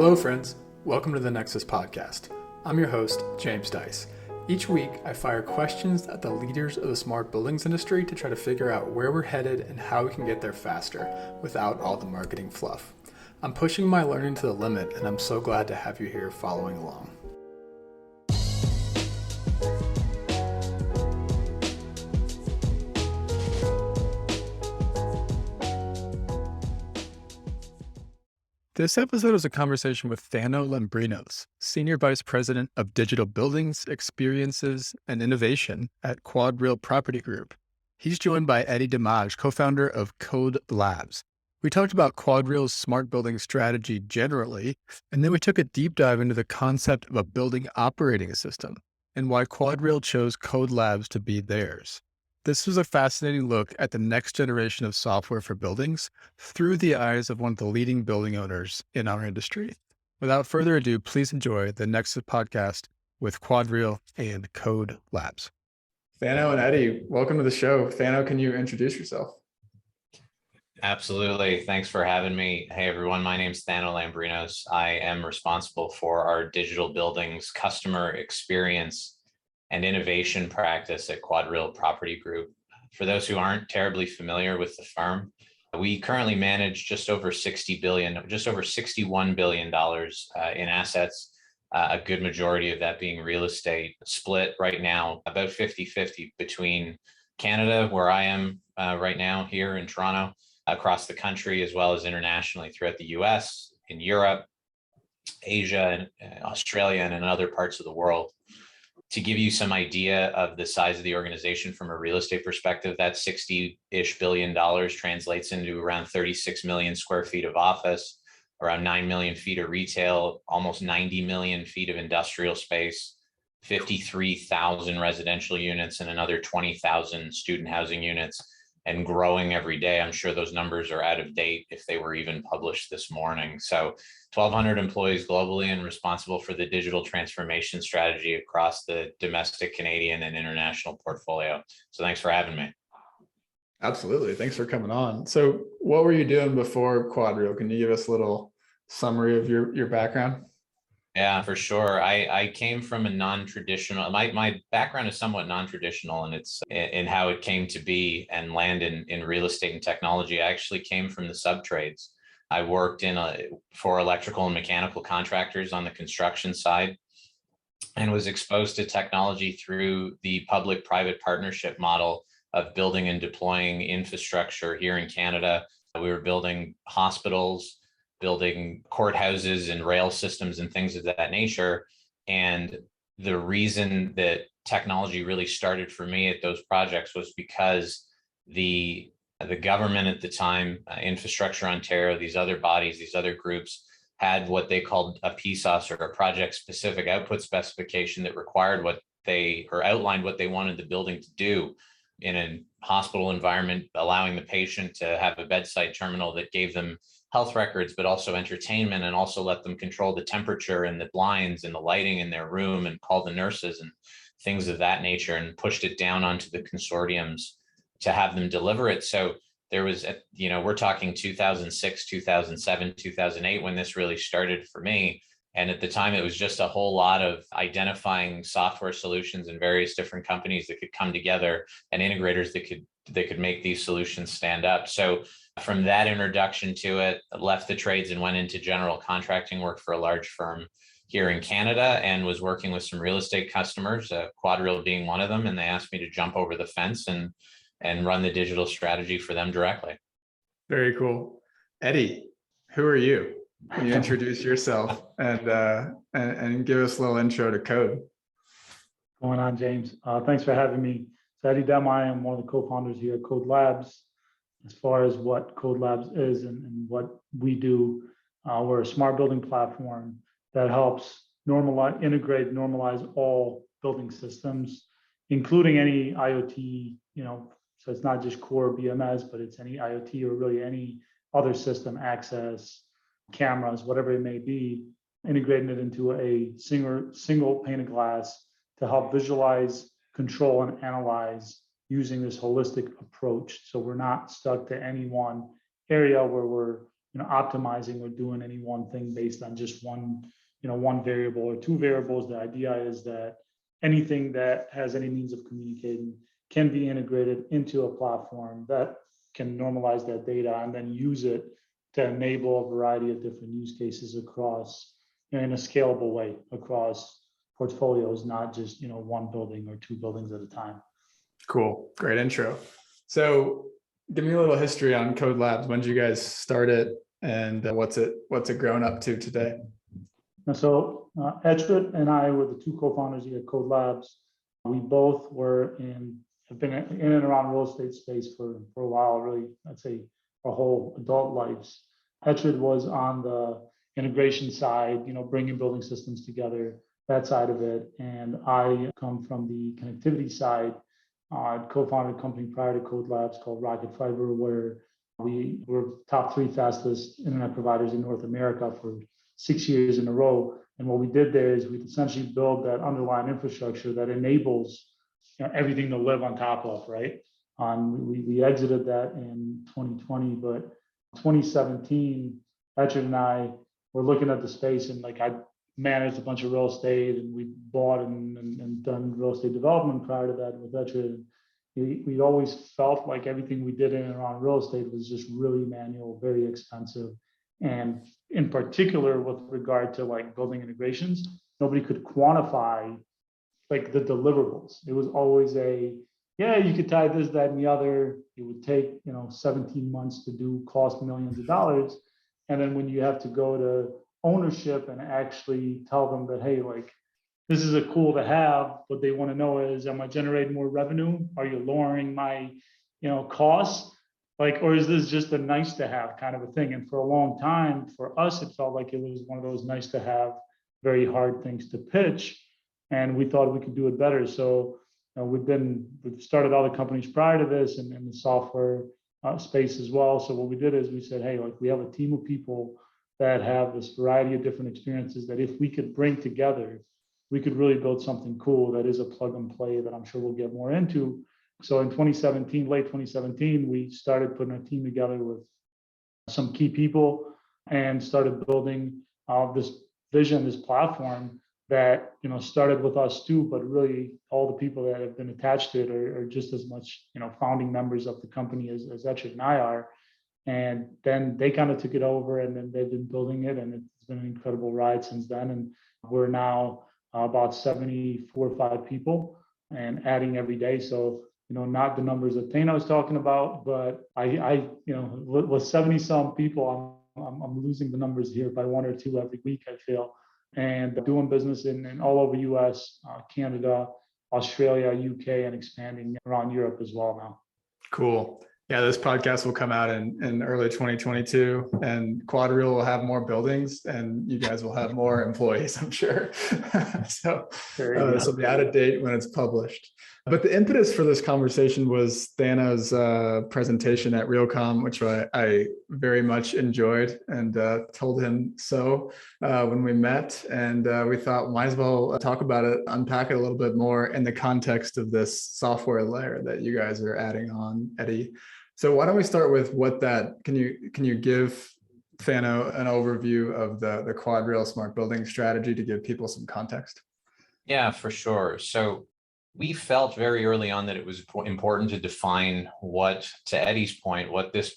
Hello, friends. Welcome to the Nexus Podcast. I'm your host, James Dice. Each week, I fire questions at the leaders of the smart buildings industry to try to figure out where we're headed and how we can get there faster without all the marketing fluff. I'm pushing my learning to the limit, and I'm so glad to have you here following along. This episode is a conversation with Thano Lambrinos, Senior Vice President of Digital Buildings, Experiences, and Innovation at QuadReal Property Group. He's joined by Eddie Demaj, co-founder of KODE Labs. We talked about QuadReal's smart building strategy generally, and then we took a deep dive into the concept of a building operating system and why QuadReal chose KODE Labs to be theirs. This was a fascinating look at the next generation of software for buildings through the eyes of one of the leading building owners in our industry. Without further ado, please enjoy the Nexus Podcast with QuadReal and KODE Labs. Thano and Eddie, welcome to the show. Thano, can you introduce yourself? Absolutely. Thanks for having me. Hey, everyone. My name's Thano Lambrinos. I am responsible for our digital buildings, customer experience, and innovation practice at QuadReal Property Group. For those who aren't terribly familiar with the firm, we currently manage just over $61 billion in assets, a good majority of that being real estate, split right now about 50-50 between Canada, where I am right now here in Toronto, across the country, as well as internationally throughout the US, in Europe, Asia, and Australia, and in other parts of the world. To give you some idea of the size of the organization from a real estate perspective, that $60-ish billion translates into around 36 million square feet of office, around 9 million feet of retail, almost 90 million feet of industrial space, 53,000 residential units, and another 20,000 student housing units, and growing every day. I'm sure those numbers are out of date if they were even published this morning. So 1,200 employees globally and responsible for the digital transformation strategy across the domestic, Canadian, and international portfolio. So thanks for having me. Absolutely. Thanks for coming on. So what were you doing before QuadReal? Can you give us a little summary of your background? Yeah, for sure. I came from a non-traditional, my background is somewhat non-traditional, and it's in how it came to be and land in real estate and technology. I actually came from the sub-trades. I worked for electrical and mechanical contractors on the construction side and was exposed to technology through the public-private partnership model of building and deploying infrastructure here in Canada. We were building hospitals, building courthouses and rail systems and things of that nature. And the reason that technology really started for me at those projects was because the government at the time, Infrastructure Ontario, these other bodies, these other groups had what they called a PSOS, or a project specific output specification, that required outlined what they wanted the building to do in a hospital environment, allowing the patient to have a bedside terminal that gave them health records, but also entertainment, and also let them control the temperature and the blinds and the lighting in their room and call the nurses and things of that nature, and pushed it down onto the consortiums to have them deliver it. So there was, we're talking 2006, 2007, 2008, when this really started for me. And at the time, it was just a whole lot of identifying software solutions and various different companies that could come together, and integrators that could make these solutions stand up. So from that introduction to it, I left the trades and went into general contracting work for a large firm here in Canada, and was working with some real estate customers, QuadReal being one of them. And they asked me to jump over the fence and run the digital strategy for them directly. Very cool. Eddie, who are you? Can you introduce yourself and give us a little intro to KODE? What's going on, James? Thanks for having me. So Eddie Demaj, I am one of the co-founders here at KODE Labs. As far as what KODE Labs is and what we do, we're a smart building platform that helps integrate, normalize all building systems, including any IoT, so it's not just core BMS, but it's any IoT or really any other system, access, cameras, whatever it may be, integrating it into a single pane of glass to help visualize, control, and analyze using this holistic approach. So we're not stuck to any one area where we're optimizing or doing any one thing based on just one variable or two variables. The idea is that anything that has any means of communicating can be integrated into a platform that can normalize that data and then use it to enable a variety of different use cases across, in a scalable way across portfolios, not just one building or two buildings at a time. Cool, great intro. So, give me a little history on KODE Labs. When did you guys start it, and what's it grown up to today? And so, Edgewood and I were the two co-founders here at KODE Labs. We both have been in and around real estate space for a while, really, I'd say our whole adult lives. Edgewood was on the integration side, bringing building systems together, that side of it. And I come from the connectivity side. I co-founded a company prior to KODE Labs called Rocket Fiber, where we were top 3 fastest internet providers in North America for 6 years in a row. And what we did there is we essentially build that underlying infrastructure that enables everything to live on top of, right? We exited that in 2020, but 2017, Patrick and I were looking at the space, and I managed a bunch of real estate, and we bought and done real estate development prior to that with Patrick. We always felt like everything we did in and around real estate was just really manual, very expensive. And in particular, with regard to building integrations, nobody could quantify the deliverables. It was always you could tie this, that, and the other. It would take 17 months to do, cost millions of dollars. And then when you have to go to ownership and actually tell them that, hey, this is a cool to have, what they want to know is, am I generating more revenue? Are you lowering my costs? Or is this just a nice to have kind of a thing? And for a long time, for us, it felt like it was one of those nice to have, very hard things to pitch. And we thought we could do it better. So we've started other companies prior to this and in the software space as well. So what we did is we said, hey, we have a team of people that have this variety of different experiences that if we could bring together, we could really build something cool that is a plug and play that I'm sure we'll get more into. So in late 2017, we started putting a team together with some key people and started building this vision, this platform that started with us too, but really all the people that have been attached to it are just as much founding members of the company as Etchik and I are. And then they kind of took it over, and then they've been building it, and it's been an incredible ride since then. And we're now about 74 or 5 people and adding every day. So not the numbers that Thano was talking about, but I with 70 some people, I'm losing the numbers here by 1 or 2 every week, I feel. And doing business in all over US, Canada, Australia, UK, and expanding around Europe as well now. Cool. Yeah, this podcast will come out in early 2022, and QuadReal will have more buildings, and you guys will have more employees, I'm sure. So this will be out of date when it's published. But the impetus for this conversation was Thano's presentation at RealCom, which I very much enjoyed, and told him so when we met. And we thought might as well talk about it, unpack it a little bit more in the context of this software layer that you guys are adding on, Eddie. So why don't we start with can you give Thano an overview of the QuadReal smart building strategy to give people some context? Yeah, for sure. So we felt very early on that it was important to define to Eddie's point, what this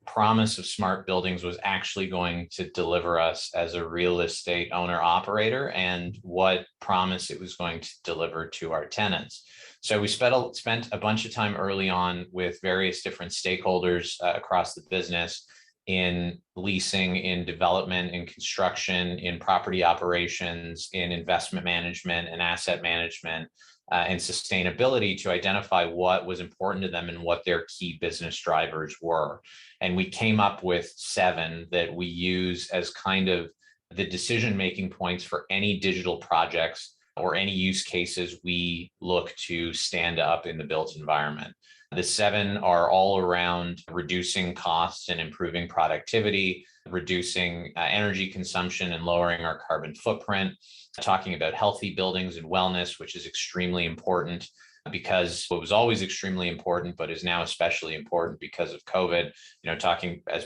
promise of smart buildings was actually going to deliver us as a real estate owner operator, and what promise it was going to deliver to our tenants. So we spent a bunch of time early on with various different stakeholders across the business, in leasing, in development, in construction, in property operations, in investment management and asset management, and sustainability, to identify what was important to them and what their key business drivers were. And we came up with 7 that we use as kind of the decision-making points for any digital projects or any use cases we look to stand up in the built environment. The 7 are all around reducing costs and improving productivity, reducing energy consumption and lowering our carbon footprint, talking about healthy buildings and wellness, which is extremely important, because it was always extremely important, but is now especially important because of COVID. Talking as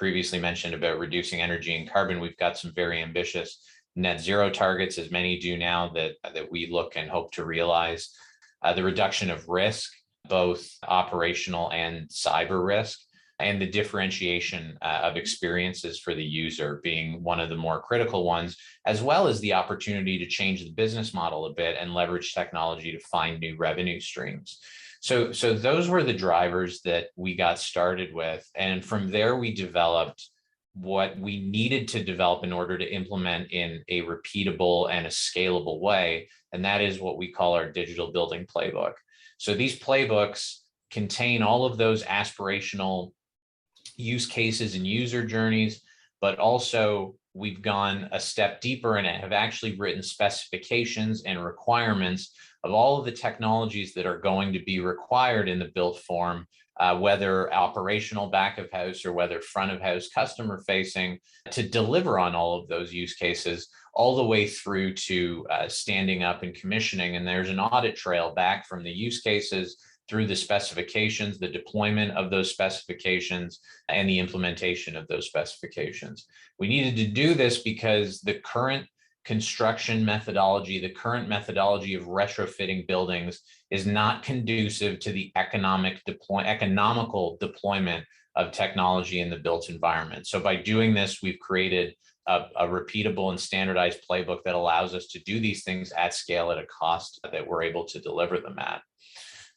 previously mentioned about reducing energy and carbon, we've got some very ambitious net zero targets, as many do now, that we look and hope to realize. The reduction of risk, both operational and cyber risk, and the differentiation of experiences for the user being one of the more critical ones, as well as the opportunity to change the business model a bit and leverage technology to find new revenue streams. So those were the drivers that we got started with. And from there, we developed what we needed to develop in order to implement in a repeatable and a scalable way. And that is what we call our digital building playbook. So these playbooks contain all of those aspirational use cases and user journeys, but also we've gone a step deeper and have actually written specifications and requirements of all of the technologies that are going to be required in the built form, whether operational back of house or whether front of house customer facing, to deliver on all of those use cases all the way through to standing up and commissioning. And there's an audit trail back from the use cases through the specifications, the deployment of those specifications, and the implementation of those specifications. We needed to do this because the current construction methodology, the current methodology of retrofitting buildings, is not conducive to the economical deployment of technology in the built environment. So by doing this, we've created a repeatable and standardized playbook that allows us to do these things at scale at a cost that we're able to deliver them at.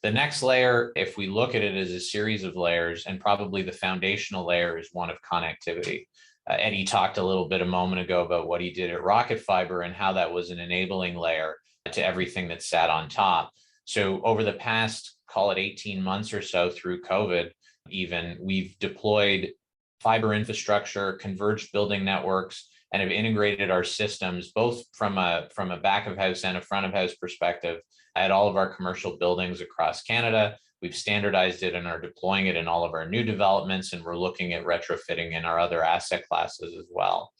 The next layer, if we look at it as a series of layers, and probably the foundational layer, is one of connectivity. Eddie talked a little bit a moment ago about what he did at Rocket Fiber and how that was an enabling layer to everything that sat on top. So over the past, call it 18 months or so through COVID, even, we've deployed fiber infrastructure, converged building networks, and have integrated our systems both from a back of house and a front of house perspective at all of our commercial buildings across Canada. We've standardized it and are deploying it in all of our new developments, and we're looking at retrofitting in our other asset classes as well.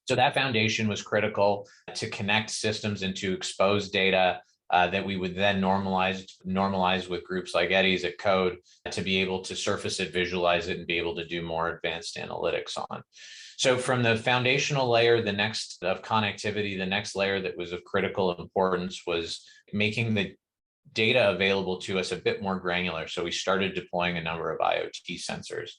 So that foundation was critical to connect systems and to expose data that we would then normalize with groups like Eddie's at KODE to be able to surface it, visualize it, and be able to do more advanced analytics on. So from the foundational layer, the next of connectivity, the next layer that was of critical importance was making the data available to us a bit more granular. So we started deploying a number of IoT sensors,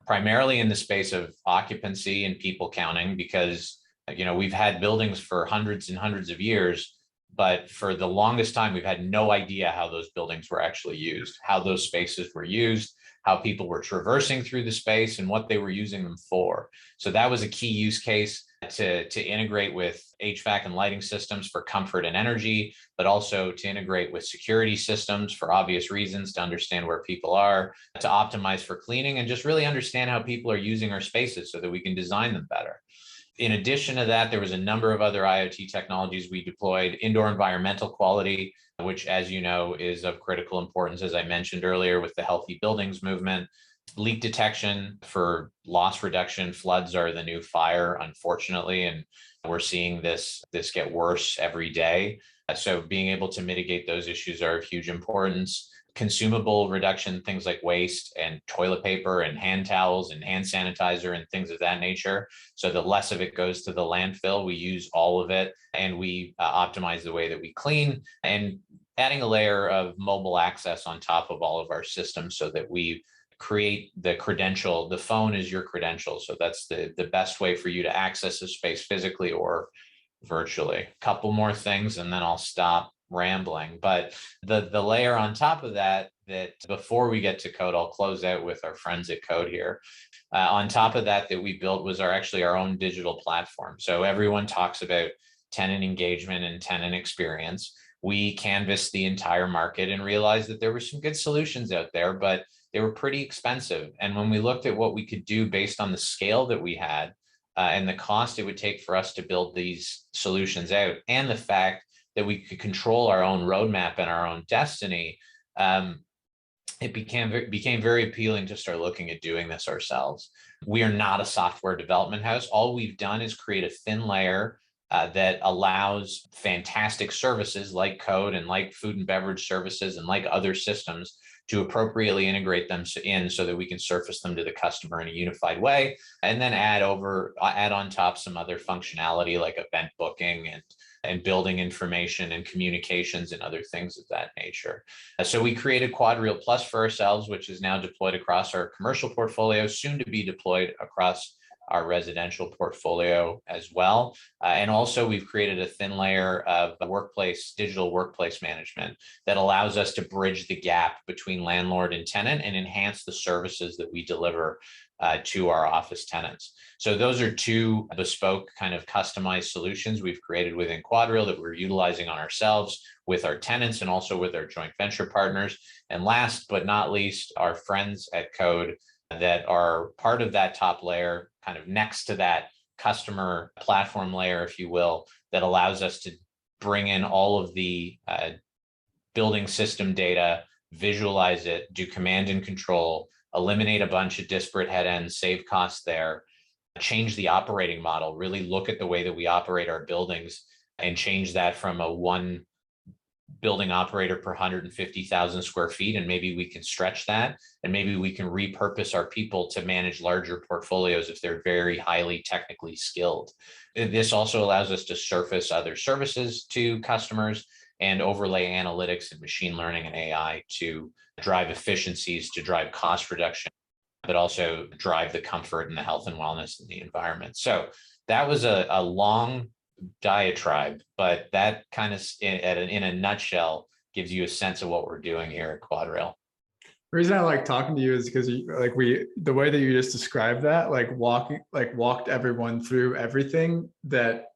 primarily in the space of occupancy and people counting, because we've had buildings for hundreds and hundreds of years, but for the longest time, we've had no idea how those buildings were actually used, how those spaces were used, how people were traversing through the space, and what they were using them for. So that was a key use case to integrate with HVAC and lighting systems for comfort and energy, but also to integrate with security systems for obvious reasons, to understand where people are, to optimize for cleaning, and just really understand how people are using our spaces so that we can design them better. In addition to that, there was a number of other IoT technologies we deployed. Indoor environmental quality, which, as you know, is of critical importance, as I mentioned earlier, with the healthy buildings movement. Leak detection for loss reduction. Floods are the new fire, unfortunately, and we're seeing this get worse every day. So being able to mitigate those issues are of huge importance. Consumable reduction, things like waste and toilet paper and hand towels and hand sanitizer and things of that nature. So the less of it goes to the landfill, we use all of it, and we optimize the way that we clean, and adding a layer of mobile access on top of all of our systems so that we create the credential. The phone is your credential. So that's the best way for you to access a space physically or virtually. A couple more things and then I'll stop rambling. But the layer on top of that before we get to KODE, I'll close out with our friends at KODE here. On top of that we built was actually our own digital platform. So everyone talks about tenant engagement and tenant experience. We canvassed the entire market and realized that there were some good solutions out there, but they were pretty expensive. And when we looked at what we could do based on the scale that we had and the cost it would take for us to build these solutions out, and the fact that we could control our own roadmap and our own destiny, it became very appealing to start looking at doing this ourselves. We are not a software development house. All we've done is create a thin layer that allows fantastic services like KODE and like food and beverage services and like other systems to appropriately integrate them in so that we can surface them to the customer in a unified way, and then add on top some other functionality like event booking and building information and communications and other things of that nature. So we created QuadReal Plus for ourselves, which is now deployed across our commercial portfolio, soon to be deployed across our residential portfolio as well. And also we've created a thin layer of digital workplace management that allows us to bridge the gap between landlord and tenant and enhance the services that we deliver to our office tenants. So those are two bespoke kind of customized solutions we've created within QuadReal that we're utilizing on ourselves with our tenants and also with our joint venture partners. And last but not least, our friends at KODE that are part of that top layer, kind of next to that customer platform layer, if you will, that allows us to bring in all of the building system data, visualize it, do command and control, eliminate a bunch of disparate head ends, save costs there, change the operating model, really look at the way that we operate our buildings and change that from a one building operator per 150,000 square feet. And maybe we can stretch that, and maybe we can repurpose our people to manage larger portfolios if they're very highly technically skilled. This also allows us to surface other services to customers and overlay analytics and machine learning and AI to drive efficiencies, to drive cost reduction, but also drive the comfort and the health and wellness in the environment. So that was a long diatribe, but that kind of in a nutshell gives you a sense of what we're doing here at QuadReal. The reason I like talking to you is because the way that you just described that, walked everyone through everything that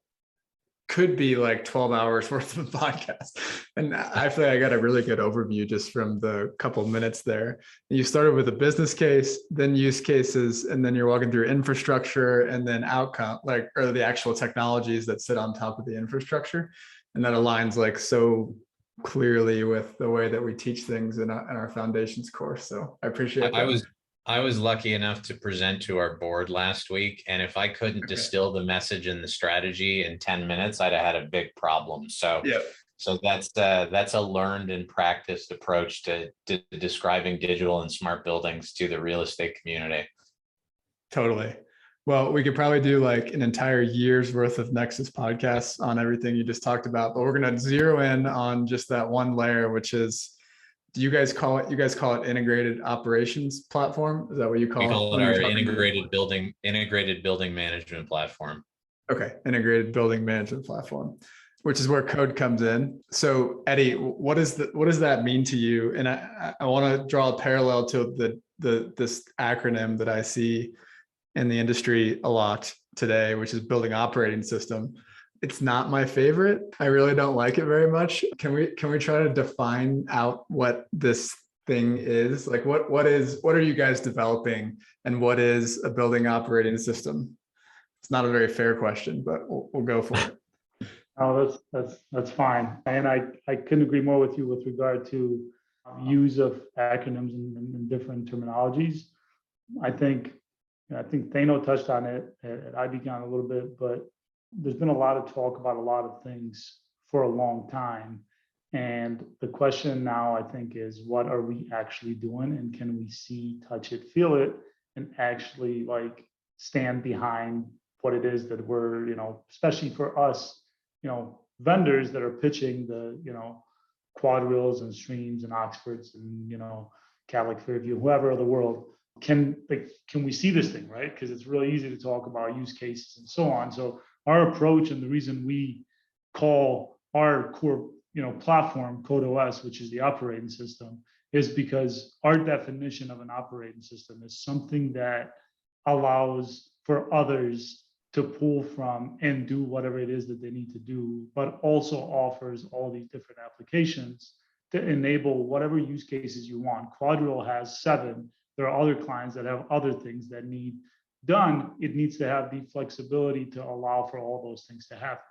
could be like 12 hours worth of a podcast. And I feel like I got a really good overview just from the couple of minutes there. You started with a business case, then use cases, and then you're walking through infrastructure and then outcome, or the actual technologies that sit on top of the infrastructure. And that aligns so clearly with the way that we teach things in our foundations course. So I appreciate that. I was lucky enough to present to our board last week, and if I couldn't distill the message and the strategy in 10 minutes, I'd have had a big problem. So, so that's a learned and practiced approach to describing digital and smart buildings to the real estate community. Totally. Well, we could probably do an entire year's worth of Nexus podcasts on everything you just talked about, but we're going to zero in on just that one layer, which is, you guys call it integrated operations platform? Is that what you call it? We call it our integrated building management platform. Okay, integrated building management platform, which is where KODE comes in. So Eddie, what does that mean to you? And I want to draw a parallel to this acronym that I see in the industry a lot today, which is building operating system. It's not my favorite. I really don't like it very much. Can we try to define out what this thing is? What are you guys developing, and what is a building operating system? It's not a very fair question, but we'll go for it. Oh, that's fine. And I couldn't agree more with you with regard to use of acronyms and different terminologies. I think Thano touched on it at IBCon a little bit, but there's been a lot of talk about a lot of things for a long time. And the question now, I think, is what are we actually doing, and can we see, touch it, feel it, and actually stand behind what it is that we're, especially for us, vendors that are pitching the, QuadReal's and Streams and Oxfords and, Cadillac Fairview, whoever of the world. Can we see this thing, right? Because it's really easy to talk about use cases and so on. So our approach, and the reason we call our core, platform KODE OS, which is the operating system, is because our definition of an operating system is something that allows for others to pull from and do whatever it is that they need to do, but also offers all these different applications to enable whatever use cases you want. QuadReal has 7. There are other clients that have other things that need done. It needs to have the flexibility to allow for all those things to happen.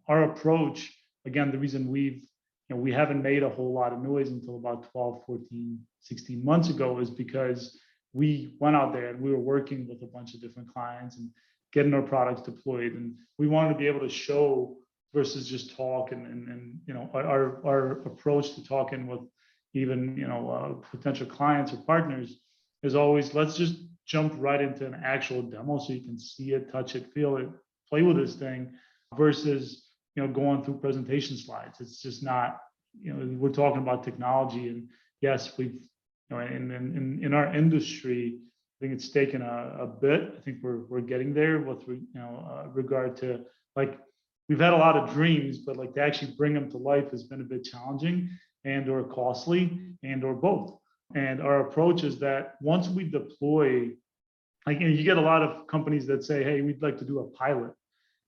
Our approach, again, the reason we haven't made a whole lot of noise until about 12, 14, 16 months ago is because we went out there and we were working with a bunch of different clients and getting our products deployed. And we wanted to be able to show versus just talk, and our approach to talking with even potential clients or partners, is always, let's just jump right into an actual demo so you can see it, touch it, feel it, play with this thing, versus going through presentation slides. It's just not, we're talking about technology, and yes, we've in our industry, I think it's taken a bit. I think we're getting there with regard to, like, we've had a lot of dreams, but like to actually bring them to life has been a bit challenging and or costly and or both. And our approach is that once we deploy, like, you get a lot of companies that say, hey, we'd like to do a pilot.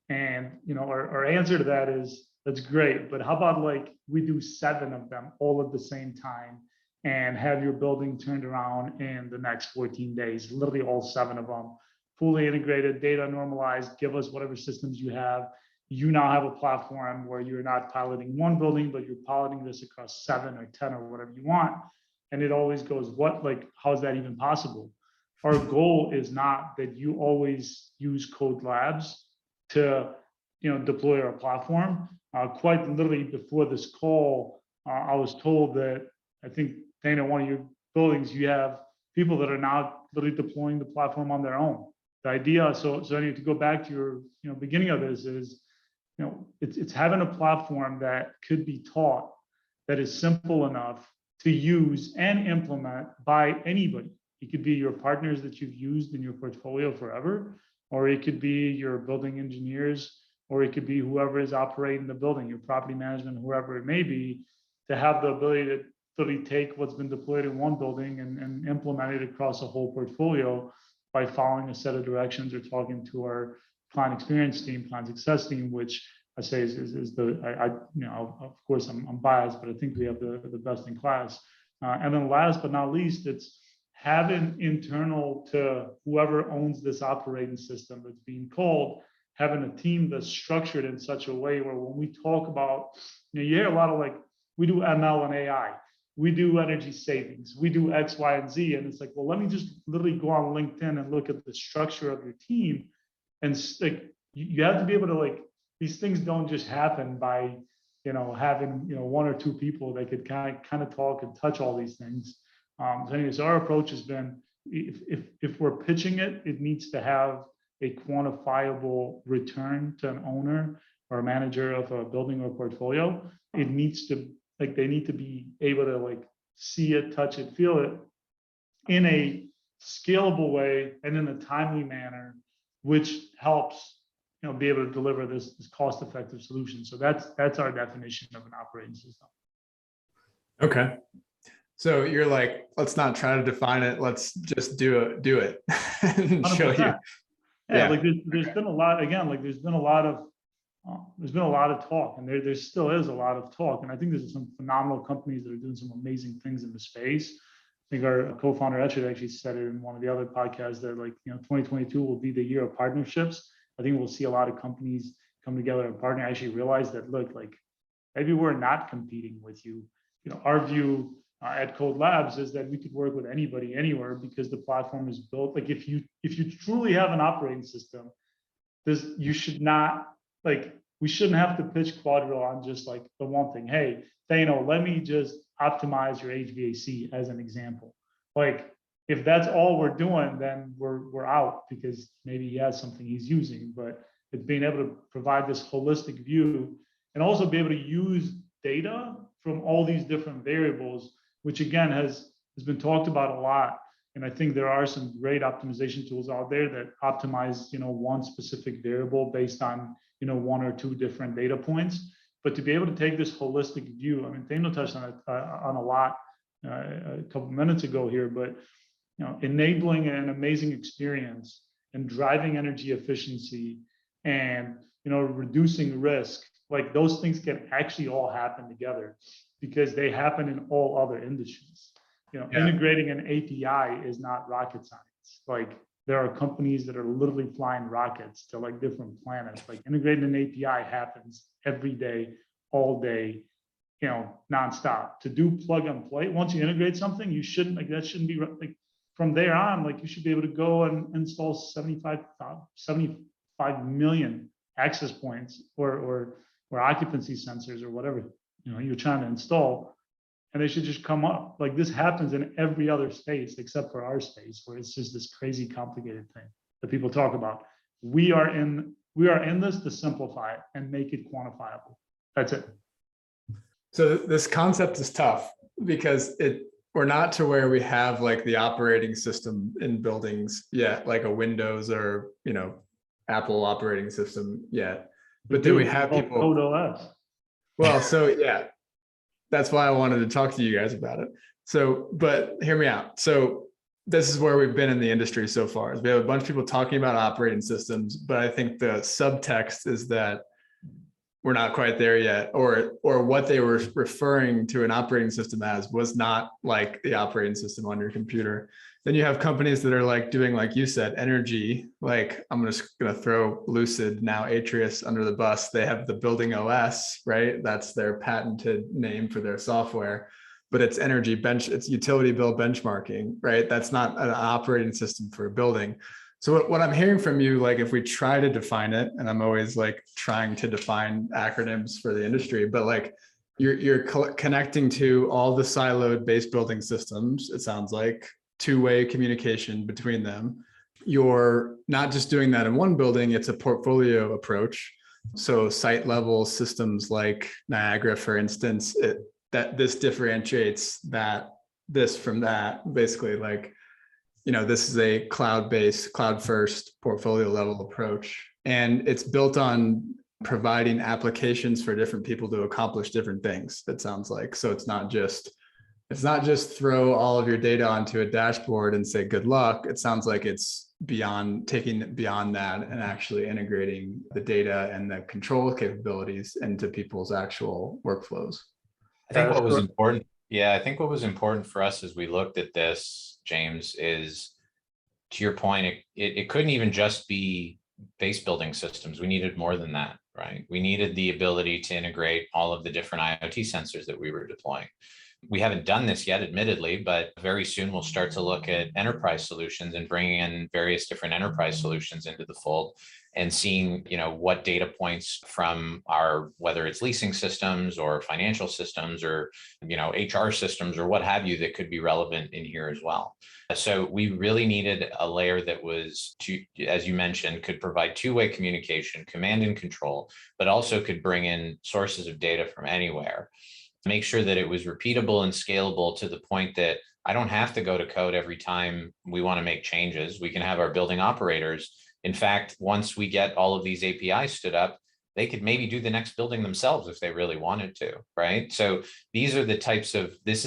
And our answer to that is, that's great, but how about like we do 7 of them all at the same time and have your building turned around in the next 14 days, literally all 7 of them, fully integrated, data normalized, give us whatever systems you have. You now have a platform where you're not piloting one building, but you're piloting this across 7 or 10 or whatever you want. And it always goes, what, like, how is that even possible? Our goal is not that you always use KODE Labs to deploy our platform. Quite literally before this call, I was told that, I think, Thano, one of your buildings, you have people that are now literally deploying the platform on their own. The idea, so I need to go back to your beginning of this, is it's having a platform that could be taught, that is simple enough to use and implement by anybody. It could be your partners that you've used in your portfolio forever, or it could be your building engineers, or it could be whoever is operating the building, your property management, whoever it may be, to have the ability to literally take what's been deployed in one building and implement it across a whole portfolio by following a set of directions or talking to our client experience team, client success team, which I say is the, of course I'm biased, but I think we have the best in class. And then last but not least, it's having internal to whoever owns this operating system that's being called, having a team that's structured in such a way where when we talk about, you hear a lot of like, we do ML and AI, we do energy savings, we do X, Y, and Z. And it's like, well, let me just literally go on LinkedIn and look at the structure of your team. And like, you have to be able to, like, these things don't just happen by, having, 1 or 2 people that could kind of talk and touch all these things. So anyways, our approach has been, if we're pitching it, it needs to have a quantifiable return to an owner or a manager of a building or portfolio. It needs to, like, they need to be able to, like, see it, touch it, feel it in a scalable way and in a timely manner, which helps, be able to deliver this cost-effective solution. So that's our definition of an operating system. Okay. So you're like, let's not try to define it. Let's just do it and show you. Yeah, like there's been a lot, again, like there's been a lot of talk, and there still is a lot of talk. And I think there's some phenomenal companies that are doing some amazing things in the space. I think our co-founder Etchard actually said it in one of the other podcasts that, like, 2022 will be the year of partnerships. I think we'll see a lot of companies come together and partner, actually realize that, look, like, maybe we're not competing with you. Our view at KODE Labs is that we could work with anybody, anywhere, because the platform is built. Like, if you truly have an operating system, you should not, like, we shouldn't have to pitch QuadReal on just like the one thing. Hey, Thano, let me just optimize your HVAC as an example. Like, if that's all we're doing, then we're out, because maybe he has something he's using. But it's being able to provide this holistic view and also be able to use data from all these different variables, which again has been talked about a lot. And I think there are some great optimization tools out there that optimize, one specific variable based on, 1 or 2 different data points. But to be able to take this holistic view, I mean, Thano touched on it on a lot a couple minutes ago here, but enabling an amazing experience and driving energy efficiency and reducing risk, like, those things can actually all happen together, because they happen in all other industries. Integrating an API is not rocket science. Like, there are companies that are literally flying rockets to, like, different planets. Like, integrating an API happens every day, all day, nonstop. To do plug and play, once you integrate something, you shouldn't, like, that shouldn't be, like, from there on, like, you should be able to go and install 75 million access points or occupancy sensors or whatever you're trying to install, and they should just come up. Like this happens in every other space except for our space, where it's just this crazy complicated thing that people talk about. We are in this to simplify it and make it quantifiable. That's it. So this concept is tough because we're not to where we have like the operating system in buildings yet, like a Windows or, you know, Apple operating system yet. But do we have people? KODE Labs. Well, so yeah, that's why I wanted to talk to you guys about it. So, but hear me out. So this is where we've been in the industry so far. Is we have a bunch of people talking about operating systems, but I think the subtext is that we're not quite there yet, or what they were referring to an operating system as was not like the operating system on your computer. Then you have companies that are like doing, like you said, energy. Like I'm just gonna throw Lucid, now Atrius, under the bus. They have the building OS, right? That's their patented name for their software, but it's energy it's utility bill benchmarking, right? That's not an operating system for a building. So what I'm hearing from you, like if we try to define it, and I'm always like trying to define acronyms for the industry, but like you're connecting to all the siloed base building systems, it sounds like, two-way communication between them. You're not just doing that in one building, it's a portfolio approach. So site level systems like Niagara, for instance, that this differentiates this from that, basically, like, you know, this is a cloud-based, cloud-first portfolio level approach. And it's built on providing applications for different people to accomplish different things, it sounds like. So it's not just throw all of your data onto a dashboard and say good luck. It sounds like it's taking it beyond that and actually integrating the data and the control capabilities into people's actual workflows. I think what was important, I think what was important for us as we looked at this, James, is, to your point, it couldn't even just be base building systems. We needed more than that, right? We needed the ability to integrate all of the different IoT sensors that we were deploying. We haven't done this yet, admittedly, but very soon we'll start to look at enterprise solutions and bringing in various different enterprise solutions into the fold and seeing, you know, what data points from our, whether it's leasing systems or financial systems or, you know, HR systems or what have you, that could be relevant in here as well. So we really needed a layer that was, as you mentioned, could provide two-way communication, command and control, but also could bring in sources of data from anywhere. Make sure that it was repeatable and scalable to the point that I don't have to go to code every time we want to make changes. We can have our building operators. In fact, once we get all of these APIs stood up, they could maybe do the next building themselves if they really wanted to, right? So this is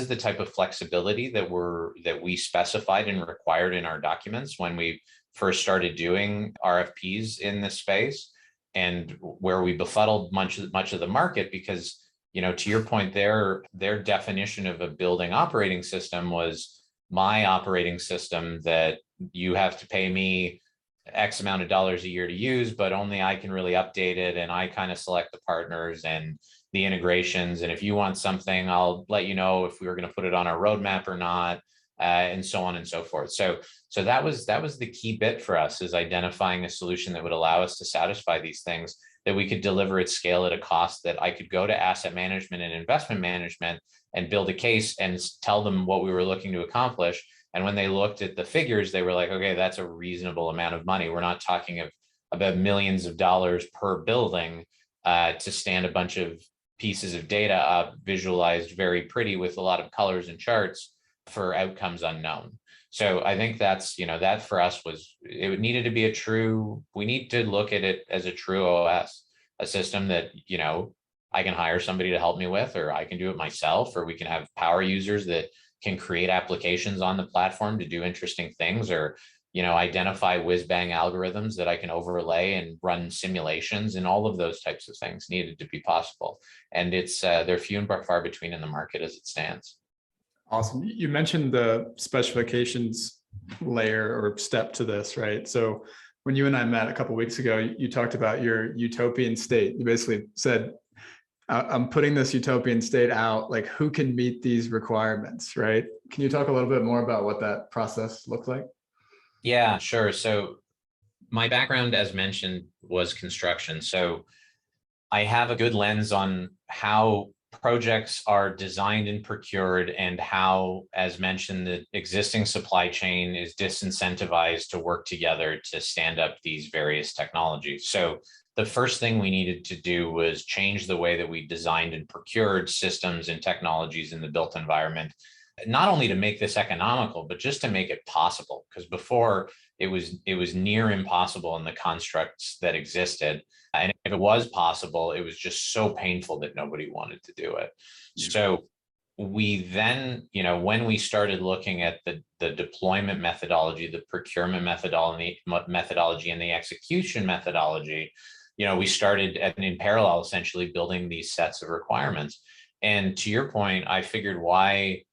the type of flexibility that we specified and required in our documents when we first started doing RFPs in this space, and where we befuddled much of the market because, you know, to your point, their definition of a building operating system was my operating system that you have to pay me X amount of dollars a year to use, but only I can really update it. And I kind of select the partners and the integrations. And if you want something, I'll let you know if we were going to put it on our roadmap or not, and so on and so forth. So that was the key bit for us, is identifying a solution that would allow us to satisfy these things, that we could deliver at scale at a cost that I could go to asset management and investment management and build a case and tell them what we were looking to accomplish. And when they looked at the figures, they were like, okay, that's a reasonable amount of money. We're not talking about millions of dollars per building to stand a bunch of pieces of data up, visualized very pretty with a lot of colors and charts for outcomes unknown. So I think that's, you know, that for us was, it needed to be we need to look at it as a true OS, a system that, you know, I can hire somebody to help me with, or I can do it myself, or we can have power users that can create applications on the platform to do interesting things, or, you know, identify whiz-bang algorithms that I can overlay and run simulations, and all of those types of things needed to be possible. And they're few and far between in the market as it stands. Awesome. You mentioned the specifications layer or step to this, right? So when you and I met a couple of weeks ago, you talked about your utopian state. You basically said, I'm putting this utopian state out, like who can meet these requirements, right? Can you talk a little bit more about what that process looked like? Yeah, sure. So my background, as mentioned, was construction. So I have a good lens on how projects are designed and procured, and how, as mentioned, the existing supply chain is disincentivized to work together to stand up these various technologies. So the first thing we needed to do was change the way that we designed and procured systems and technologies in the built environment, not only to make this economical, but just to make it possible. Because before, it was near impossible in the constructs that existed. And if it was possible, it was just so painful that nobody wanted to do it. So we then, when we started looking at the deployment methodology, the procurement methodology, and the execution methodology, we started in parallel, essentially building these sets of requirements. And to your point, I figured, why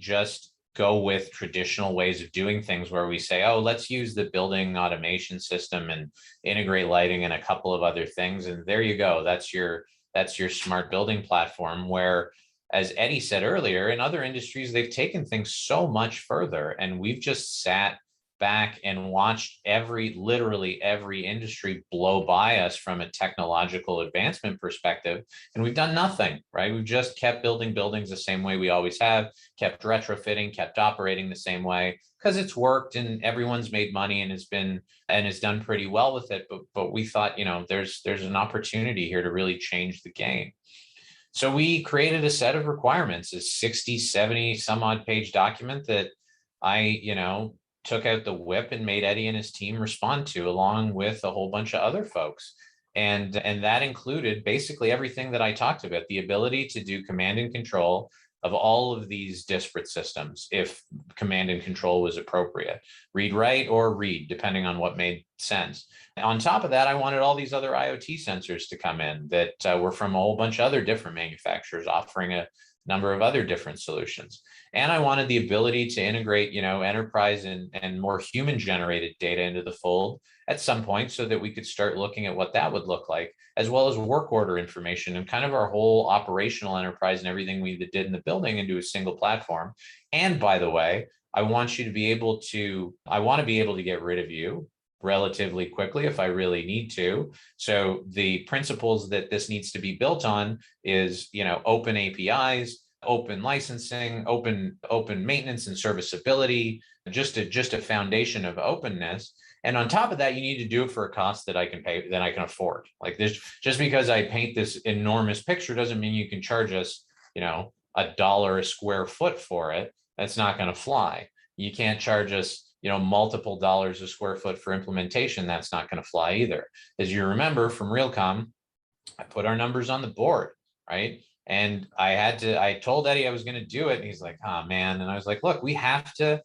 just go with traditional ways of doing things where we say, oh, let's use the building automation system and integrate lighting and a couple of other things. And there you go. That's your smart building platform. Where, as Eddie said earlier, in other industries, they've taken things so much further, and we've just sat back and watched literally every industry blow by us from a technological advancement perspective. And we've done nothing, right? We've just kept building buildings the same way we always have, kept retrofitting, kept operating the same way, because it's worked and everyone's made money and has done pretty well with it. But we thought, there's an opportunity here to really change the game. So we created a set of requirements, a 60, 70 some odd page document that I, took out the whip and made Eddie and his team respond to, along with a whole bunch of other folks. And that included basically everything that I talked about: the ability to do command and control of all of these disparate systems, if command and control was appropriate, read write or read, depending on what made sense. On top of that, I wanted all these other IoT sensors to come in that were from a whole bunch of other different manufacturers offering a number of other different solutions. And I wanted the ability to integrate, enterprise and more human generated data into the fold at some point, so that we could start looking at what that would look like, as well as work order information and kind of our whole operational enterprise and everything we did in the building into a single platform. And by the way, I want to be able to get rid of you relatively quickly if I really need to. So the principles that this needs to be built on is, open APIs, open licensing, open maintenance and serviceability, just a foundation of openness. And on top of that, you need to do it for a cost that I can pay, that I can afford. Like this, just because I paint this enormous picture doesn't mean you can charge us, $1 a square foot for it. That's not going to fly. You can't charge us, multiple dollars a square foot for implementation. That's not going to fly either. As you remember from Realcomm, I put our numbers on the board, right? And I told Eddie I was going to do it. And he's like, oh man. And I was like, look, we have to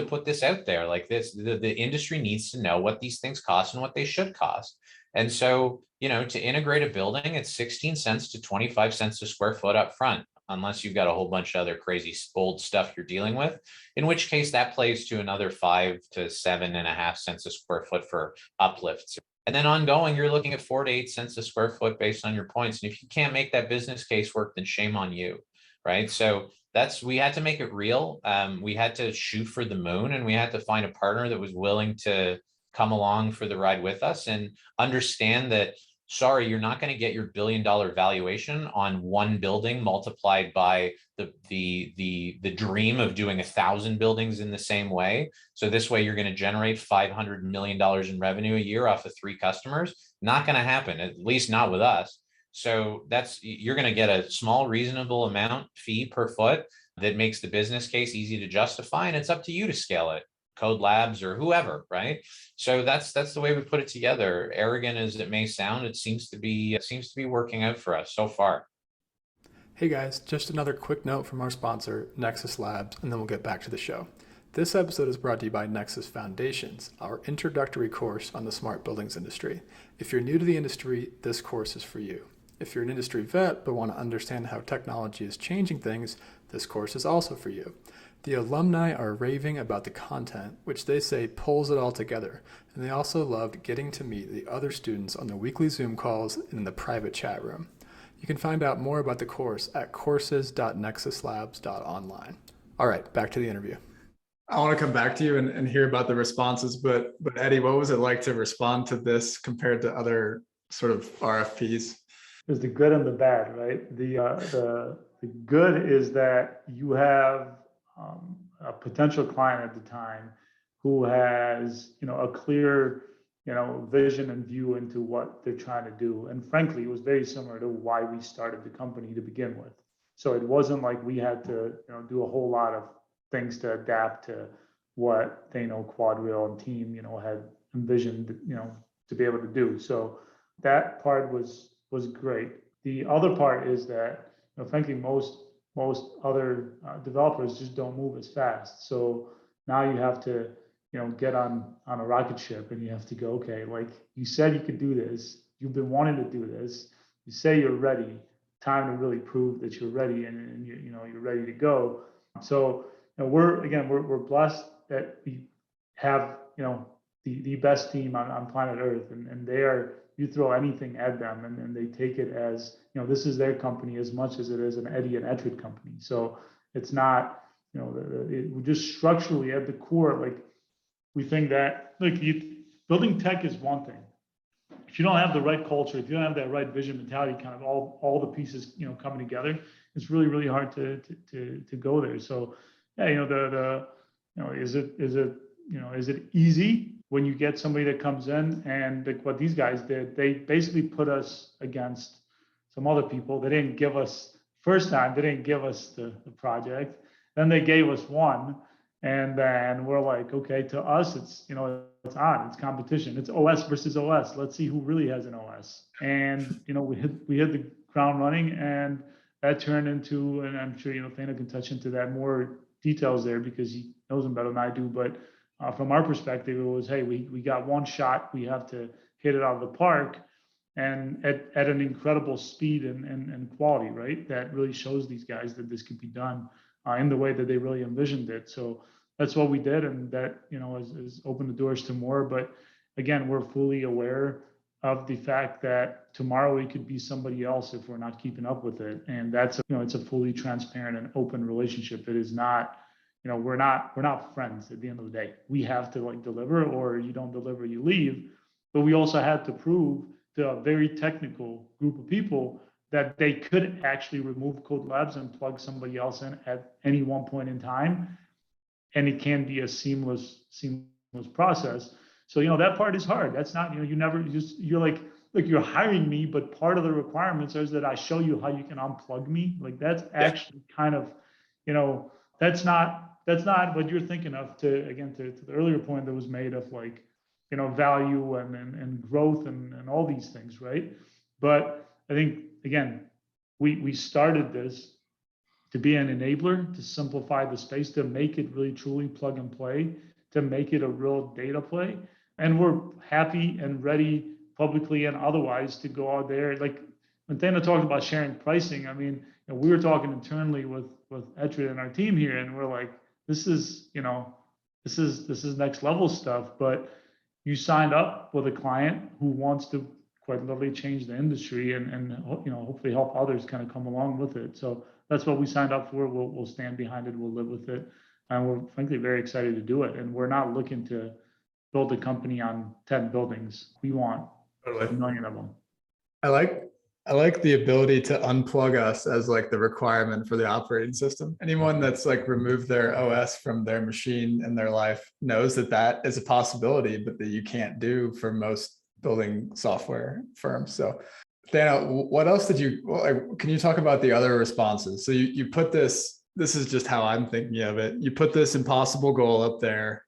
put this out there like this. The industry needs to know what these things cost and what they should cost. And so, to integrate a building, it's 16 cents to 25 cents a square foot up front, unless you've got a whole bunch of other crazy old stuff you're dealing with, in which case that plays to another 5 to 7.5 cents a square foot for uplifts. And then ongoing, you're looking at 4 to 8 cents a square foot based on your points. And if you can't make that business case work, then shame on you, right? So we had to make it real. We had to shoot for the moon, and we had to find a partner that was willing to come along for the ride with us and understand that, sorry, you're not going to get your $1 billion valuation on one building multiplied by the dream of doing 1,000 buildings in the same way. So this way you're going to generate $500 million in revenue a year off of 3 customers. Not going to happen, at least not with us. So you're going to get a small, reasonable amount fee per foot that makes the business case easy to justify. And it's up to you to scale it. KODE Labs or whoever, right? So that's the way we put it together. Arrogant as it may sound, it seems to be working out for us so far. Hey guys, just another quick note from our sponsor, Nexus Labs, and then we'll get back to the show. This episode is brought to you by Nexus Foundations, our introductory course on the smart buildings industry. If you're new to the industry, this course is for you. If you're an industry vet but want to understand how technology is changing things, this course is also for you. The alumni are raving about the content, which they say pulls it all together, and they also loved getting to meet the other students on the weekly Zoom calls and in the private chat room. You can find out more about the course at courses.nexuslabs.online. All right, back to the interview. I want to come back to you and hear about the responses, but Eddie, what was it like to respond to this compared to other sort of RFPs? there's the good and the bad, right? The good is that you have a potential client at the time who has, a clear, vision and view into what they're trying to do. And frankly, it was very similar to why we started the company to begin with. So it wasn't like we had to, do a whole lot of things to adapt to what Thano, QuadReal, and team, had envisioned, to be able to do. So that part was great. The other part is that, frankly, most other developers just don't move as fast. So now you have to, get on a rocket ship, and you have to go, okay, like you said you could do this, you've been wanting to do this, you say you're ready, time to really prove that you're ready, and you're ready to go. So we're blessed that we have the best team on planet Earth, and they are, you throw anything at them, and they take it as, this is their company as much as it is an Eddie and Etrid company. So it's not, we're just structurally at the core, like we think that, look, building tech is one thing. If you don't have the right culture, if you don't have that right vision, mentality, kind of all the pieces, coming together, it's really, really hard to go there. So yeah, is it easy when you get somebody that comes in, and like what these guys did, they basically put us against some other people. They didn't give us, first time, they didn't give us the project. Then they gave us one. And then we're like, okay, to us, it's, it's on, it's competition. It's OS versus OS. Let's see who really has an OS. And, we hit the ground running, and that turned into, and I'm sure, Thano can touch into that more details there because he knows them better than I do. But from our perspective, it was, hey, we got one shot. We have to hit it out of the park, and at an incredible speed and quality, right? That really shows these guys that this could be done in the way that they really envisioned it. So that's what we did, and that has opened the doors to more. But again, we're fully aware of the fact that tomorrow it could be somebody else if we're not keeping up with it. And that's it's a fully transparent and open relationship. It is not, we're not friends at the end of the day. We have to deliver, or you don't deliver, you leave. But we also had to prove to a very technical group of people that they could actually remove KODE Labs and plug somebody else in at any one point in time. And it can be a seamless process. So, that part is hard. That's not, you're like, look, you're hiring me, but part of the requirements is that I show you how you can unplug me. Like that's actually kind of, that's not what you're thinking of, to the earlier point that was made of value and growth and all these things, right? But I think, again, we started this to be an enabler, to simplify the space, to make it really truly plug and play, to make it a real data play. And we're happy and ready, publicly and otherwise, to go out there. Like when Thano talked about sharing pricing, I mean, we were talking internally with Etrid and our team here, and we're like, this is next level stuff. But you signed up with a client who wants to quite literally change the industry and hopefully help others kind of come along with it. So that's what we signed up for. We'll stand behind it. We'll live with it. And we're frankly very excited to do it. And we're not looking to build a company on 10 buildings. We want a million of them. I like the ability to unplug us as the requirement for the operating system. Anyone that's removed their OS from their machine in their life knows that is a possibility, but that you can't do for most building software firms. So Thano, what else did you, can you talk about the other responses? So you put this is just how I'm thinking of it. You put this impossible goal up there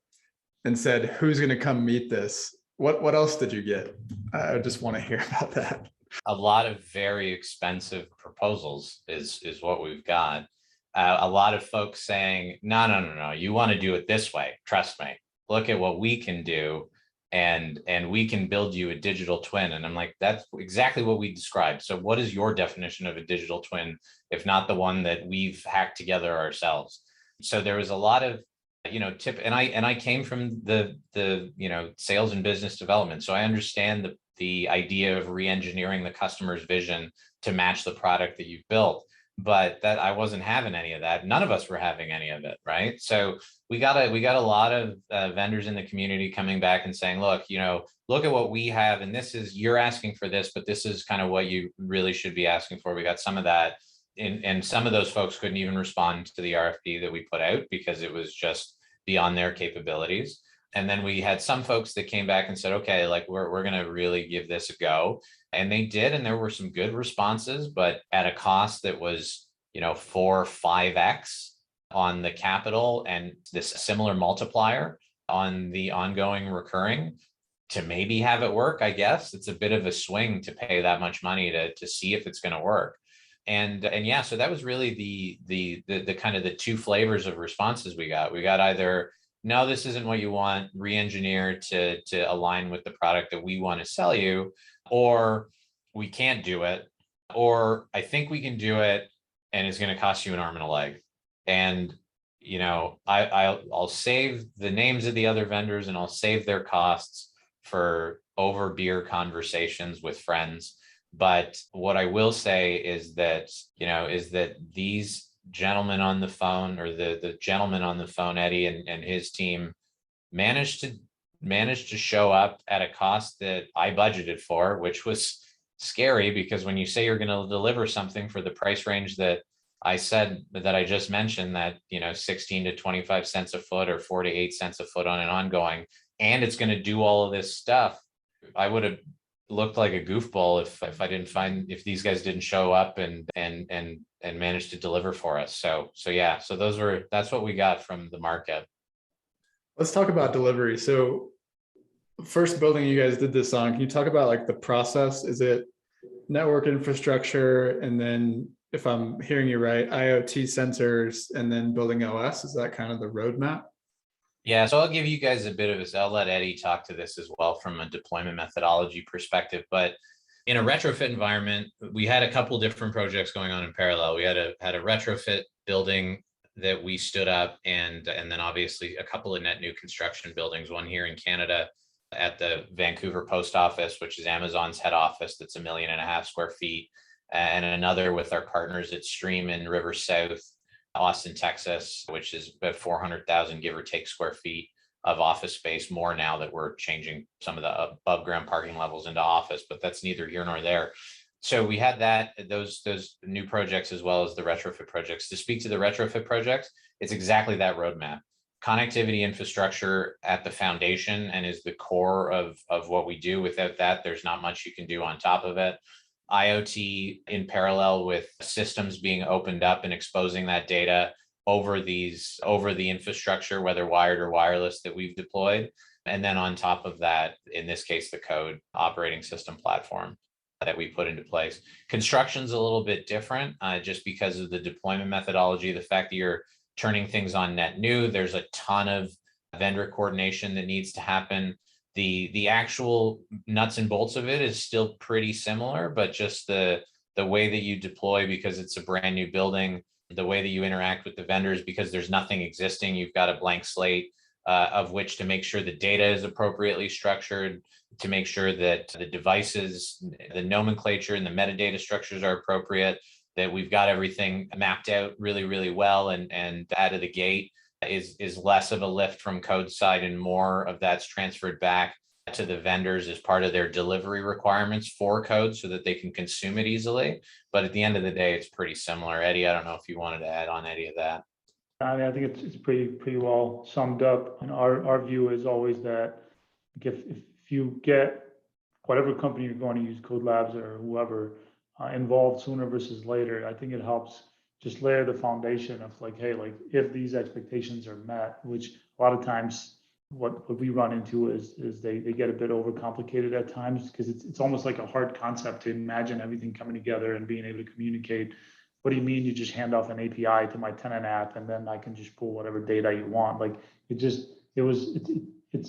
and said, who's going to come meet this? What else did you get? I just want to hear about that. A lot of very expensive proposals is what we've got. A lot of folks saying, no, you want to do it this way. Trust me, look at what we can do. And we can build you a digital twin. And I'm like, that's exactly what we described. So what is your definition of a digital twin, if not the one that we've hacked together ourselves? So there was a lot of, and I came from the sales and business development. So I understand the idea of re-engineering the customer's vision to match the product that you've built. but that I wasn't having any of that. None of us were having any of it, right? So we got a lot of vendors in the community coming back and saying, look, look at what we have, and this is, you're asking for this, but this is kind of what you really should be asking for. We got some of that, and some of those folks couldn't even respond to the RFP that we put out because it was just beyond their capabilities. And then we had some folks that came back and said, okay, like we're going to really give this a go. And they did. And there were some good responses, but at a cost that was, 4, 5x on the capital and this similar multiplier on the ongoing recurring to maybe have it work. I guess it's a bit of a swing to pay that much money to see if it's going to work. And yeah, so that was really the kind of the two flavors of responses we got. We got either, no, this isn't what you want, re-engineer to align with the product that we want to sell you, or we can't do it, or I think we can do it and it's going to cost you an arm and a leg. And I'll save the names of the other vendors and I'll save their costs for over beer conversations with friends. But what I will say is that these gentlemen on the phone, or the gentleman on the phone, Eddie and his team, managed to show up at a cost that I budgeted for, which was scary, because when you say you're going to deliver something for the price range that I said, that I just mentioned, that 16 to 25 cents a foot or 4 to 8 cents a foot on an ongoing, and it's going to do all of this stuff, I would have looked like a goofball if these guys didn't show up and manage to deliver for us. So that's what we got from the market. Let's talk about delivery. So first building you guys did this on, can you talk about like the process? Is it network infrastructure, and then, if I'm hearing you right, IoT sensors, and then building OS? Is that kind of the roadmap? Yeah, so I'll give you guys a bit of this. I'll let Eddie talk to this as well from a deployment methodology perspective. But in a retrofit environment, we had a couple different projects going on in parallel. We had a retrofit building that we stood up, and then obviously a couple of net new construction buildings. One here in Canada at the Vancouver Post Office, which is Amazon's head office, that's 1.5 million square feet, and another with our partners at Stream in River South, Austin, Texas, which is about 400,000 give or take square feet of office space, more now that we're changing some of the above ground parking levels into office, but that's neither here nor there. So we had those new projects as well as the retrofit projects. To speak to the retrofit projects, it's exactly that roadmap. Connectivity infrastructure at the foundation and is the core of what we do. Without that, there's not much you can do on top of it. IoT in parallel with systems being opened up and exposing that data over the infrastructure, whether wired or wireless, that we've deployed. And then on top of that, in this case, the KODE operating system platform that we put into place. Construction's a little bit different, just because of the deployment methodology, the fact that you're turning things on net new. There's a ton of vendor coordination that needs to happen. The actual nuts and bolts of it is still pretty similar, but just the way that you deploy, because it's a brand new building, the way that you interact with the vendors, because there's nothing existing, you've got a blank slate of which to make sure the data is appropriately structured, to make sure that the devices, the nomenclature and the metadata structures are appropriate, that we've got everything mapped out really, really well, and out of the gate is less of a lift from KODE side, and more of that's transferred back to the vendors as part of their delivery requirements for KODE so that they can consume it easily. But at the end of the day, it's pretty similar. Eddie, I don't know if you wanted to add on any of that. I mean, I think it's pretty well summed up. And our view is always that if you get whatever company you're going to use, KODE Labs or whoever, involved sooner versus later, I think it helps just layer the foundation of like, hey, like if these expectations are met, which a lot of times what we run into is they get a bit overcomplicated at times, because it's almost like a hard concept to imagine everything coming together and being able to communicate. What do you mean you just hand off an API to my tenant app and then I can just pull whatever data you want? Like it's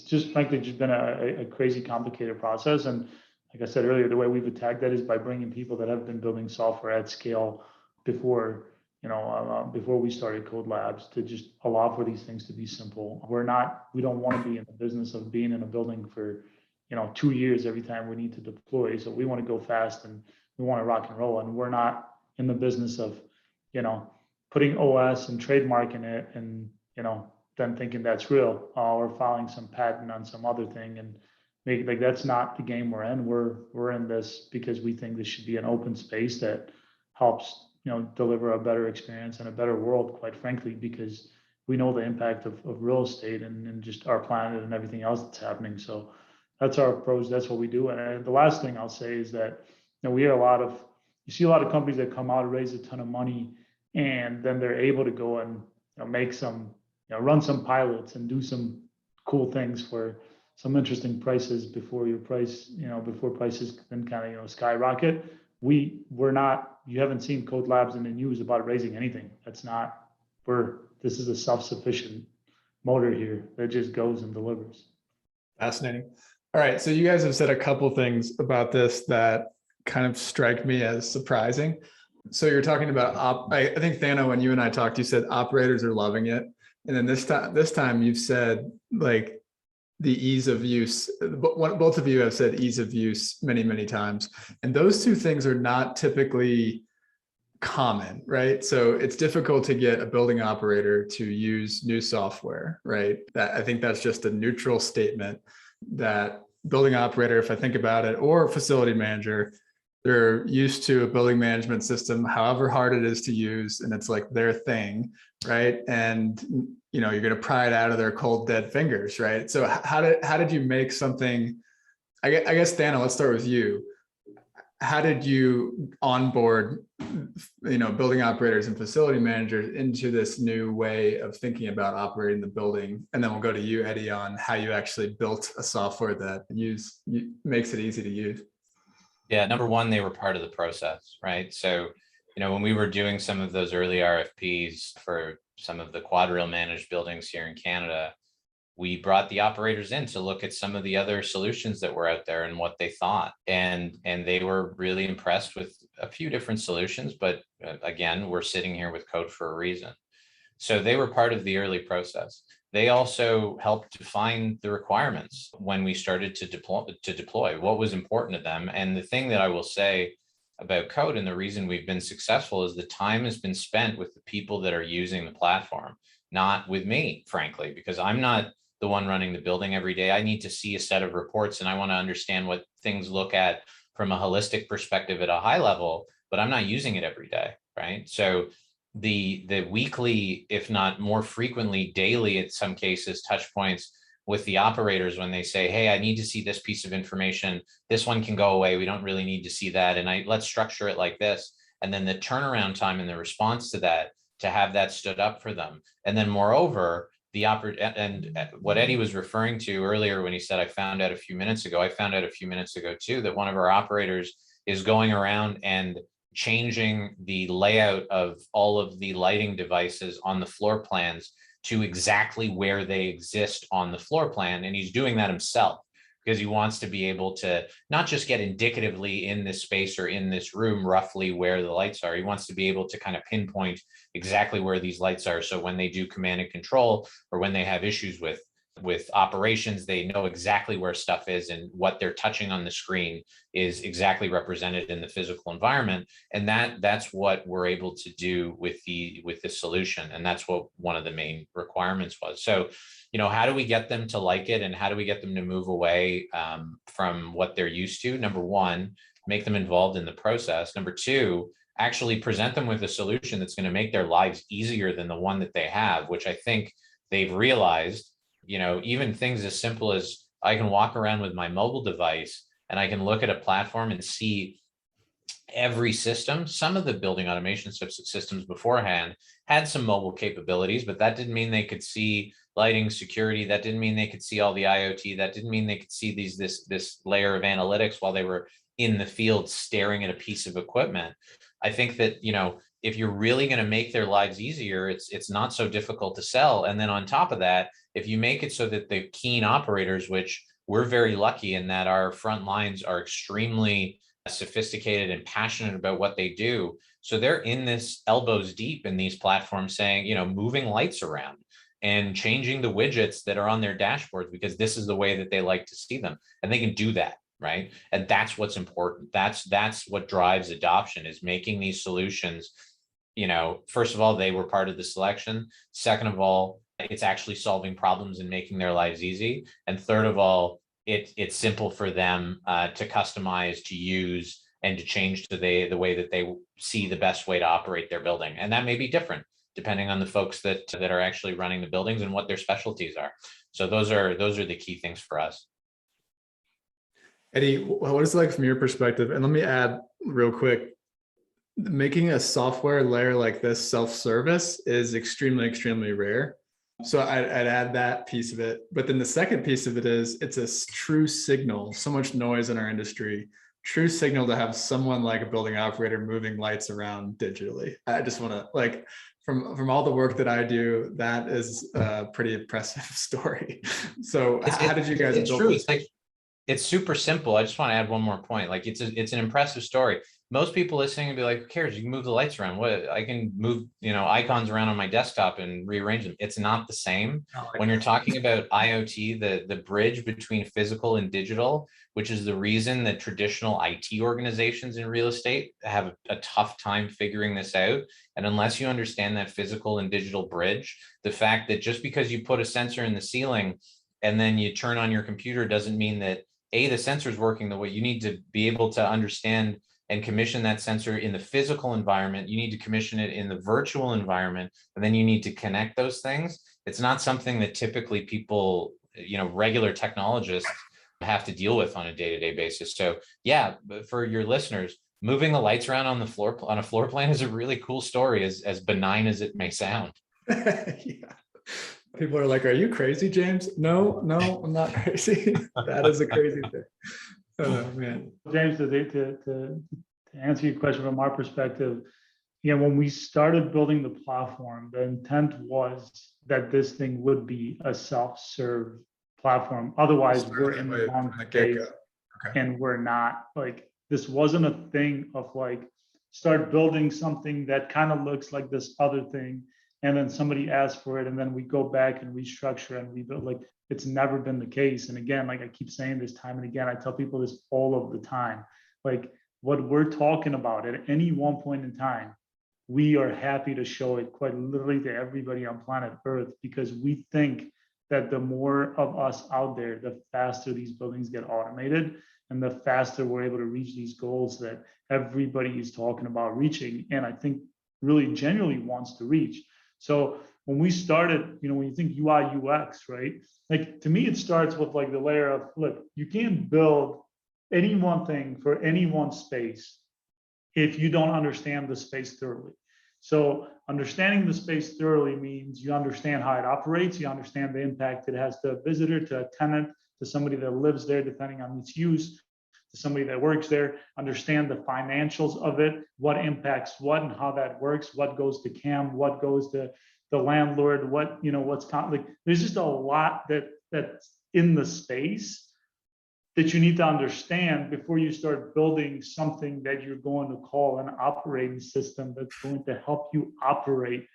just frankly just been a crazy complicated process. And like I said earlier, the way we've attacked that is by bringing people that have been building software at scale before we started KODE Labs, to just allow for these things to be simple. We don't want to be in the business of being in a building for 2 years every time we need to deploy. So we want to go fast and we want to rock and roll, and we're not in the business of putting OS and trademarking it and, then thinking that's real, or filing some patent on some other thing and make like that's not the game we're in. We're in this because we think this should be an open space that helps, deliver a better experience and a better world, quite frankly, because we know the impact of real estate and just our planet and everything else that's happening. So that's our approach. That's what we do. And the last thing I'll say is that, we hear you see a lot of companies that come out and raise a ton of money, and then they're able to go and make some, run some pilots and do some cool things for some interesting prices before before prices then kind of skyrocket. We're not. You haven't seen KODE Labs in the news about raising anything. That's not. This is a self-sufficient motor here that just goes and delivers. Fascinating. All right, so you guys have said a couple things about this that kind of strike me as surprising. So you're talking about I think Thano, when you and I talked, you said operators are loving it, and then this time you've said like the ease of use. Both of you have said ease of use many times, and those two things are not typically common, right? So it's difficult to get a building operator to use new software, right? I think that's just a neutral statement that building operator, if I think about it, or facility manager, they're used to a building management system, however hard it is to use, and it's like their thing, right? And you're going to pry it out of their cold, dead fingers, right? So how did you make something? I guess Thano, let's start with you. How did you onboard, building operators and facility managers into this new way of thinking about operating the building? And then we'll go to you, Eddie, on how you actually built a software that makes it easy to use. Yeah, number one, they were part of the process, right? So, when we were doing some of those early RFPs for some of the QuadReal managed buildings here in Canada, we brought the operators in to look at some of the other solutions that were out there and what they thought. And they were really impressed with a few different solutions, but again, we're sitting here with KODE for a reason. So they were part of the early process. They also helped define the requirements when we started to deploy what was important to them. And the thing that I will say about KODE and the reason we've been successful is the time has been spent with the people that are using the platform, not with me, frankly, because I'm not the one running the building every day. I need to see a set of reports and I want to understand what things look at from a holistic perspective at a high level, but I'm not using it every day, right? So the weekly, if not more frequently daily, in some cases, touch points with the operators when they say, hey, I need to see this piece of information. This one can go away. We don't really need to see that. And let's structure it like this. And then the turnaround time and the response to that, to have that stood up for them. And then moreover, and what Eddie was referring to earlier when he said, I found out a few minutes ago too, that one of our operators is going around and changing the layout of all of the lighting devices on the floor plans to exactly where they exist on the floor plan. And he's doing that himself because he wants to be able to not just get indicatively in this space or in this room roughly where the lights are. He wants to be able to kind of pinpoint exactly where these lights are. So when they do command and control, or when they have issues with operations, they know exactly where stuff is, and what they're touching on the screen is exactly represented in the physical environment. And that's what we're able to do with this solution. And that's what one of the main requirements was. So, how do we get them to like it, and how do we get them to move away from what they're used to? Number one, make them involved in the process. Number two, actually present them with a solution that's going to make their lives easier than the one that they have, which I think they've realized. Even things as simple as I can walk around with my mobile device and I can look at a platform and see every system. Some of the building automation systems beforehand had some mobile capabilities, but that didn't mean they could see lighting, security. That didn't mean they could see all the IoT. That didn't mean they could see this layer of analytics while they were in the field staring at a piece of equipment. I think that, if you're really going to make their lives easier, it's not so difficult to sell. And then on top of that, if you make it so that the keen operators, which we're very lucky in that our front lines are extremely sophisticated and passionate about what they do. So they're in this elbows deep in these platforms saying, moving lights around and changing the widgets that are on their dashboards because this is the way that they like to see them. And they can do that. Right. And that's what's important. That's what drives adoption, is making these solutions first of all, they were part of the selection. Second of all, it's actually solving problems and making their lives easy. And third of all, it's simple for them to customize, to use, and to change to the way that they see the best way to operate their building. And that may be different depending on the folks that are actually running the buildings and what their specialties are. So those are the key things for us. Eddie, what is it like from your perspective? And let me add real quick, making a software layer like this self-service is extremely, extremely rare. So I'd add that piece of it. But then the second piece of it is it's a true signal, so much noise in our industry, true signal to have someone like a building operator moving lights around digitally. I just want to, like, from all the work that I do, that is a pretty impressive story. So how did you guys build true. this? It's super simple. I just want to add one more point. Like it's an impressive story. Most people listening would be like, who cares? You can move the lights around. What, I can move, icons around on my desktop and rearrange them. It's not the same. When you're talking about IoT, the bridge between physical and digital, which is the reason that traditional IT organizations in real estate have a tough time figuring this out. And unless you understand that physical and digital bridge, the fact that just because you put a sensor in the ceiling and then you turn on your computer doesn't mean that the sensor is working the way you need to be able to understand and commission that sensor in the physical environment. You need to commission it in the virtual environment, and then you need to connect those things. It's not something that typically people, regular technologists have to deal with on a day-to-day basis. So yeah, but for your listeners, moving the lights around on a floor plan is a really cool story, as benign as it may sound. Yeah. People are like, are you crazy, James? No, I'm not crazy. That is a crazy thing. Oh, man. James, to answer your question from our perspective, when we started building the platform, the intent was that this thing would be a self-serve platform. Otherwise, we're in the wrong space. Okay. And we're not, like, this wasn't a thing of like, start building something that kind of looks like this other thing, and then somebody asks for it, and then we go back and restructure and rebuild. Like, it's never been the case. And again, like I keep saying this time and again, I tell people this all of the time, like what we're talking about at any one point in time, we are happy to show it quite literally to everybody on planet Earth, because we think that the more of us out there, the faster these buildings get automated and the faster we're able to reach these goals that everybody is talking about reaching. And I think really genuinely wants to reach. So when we started, when you think UI UX, right? Like, to me, it starts with like the layer of, look, you can't build any one thing for any one space if you don't understand the space thoroughly. So understanding the space thoroughly means you understand how it operates, you understand the impact it has to a visitor, to a tenant, to somebody that lives there, depending on its use, to somebody that works there, understand the financials of it, what impacts what and how that works, what goes to CAM, what goes to the landlord, like, there's just a lot that's in the space that you need to understand before you start building something that you're going to call an operating system that's going to help you operate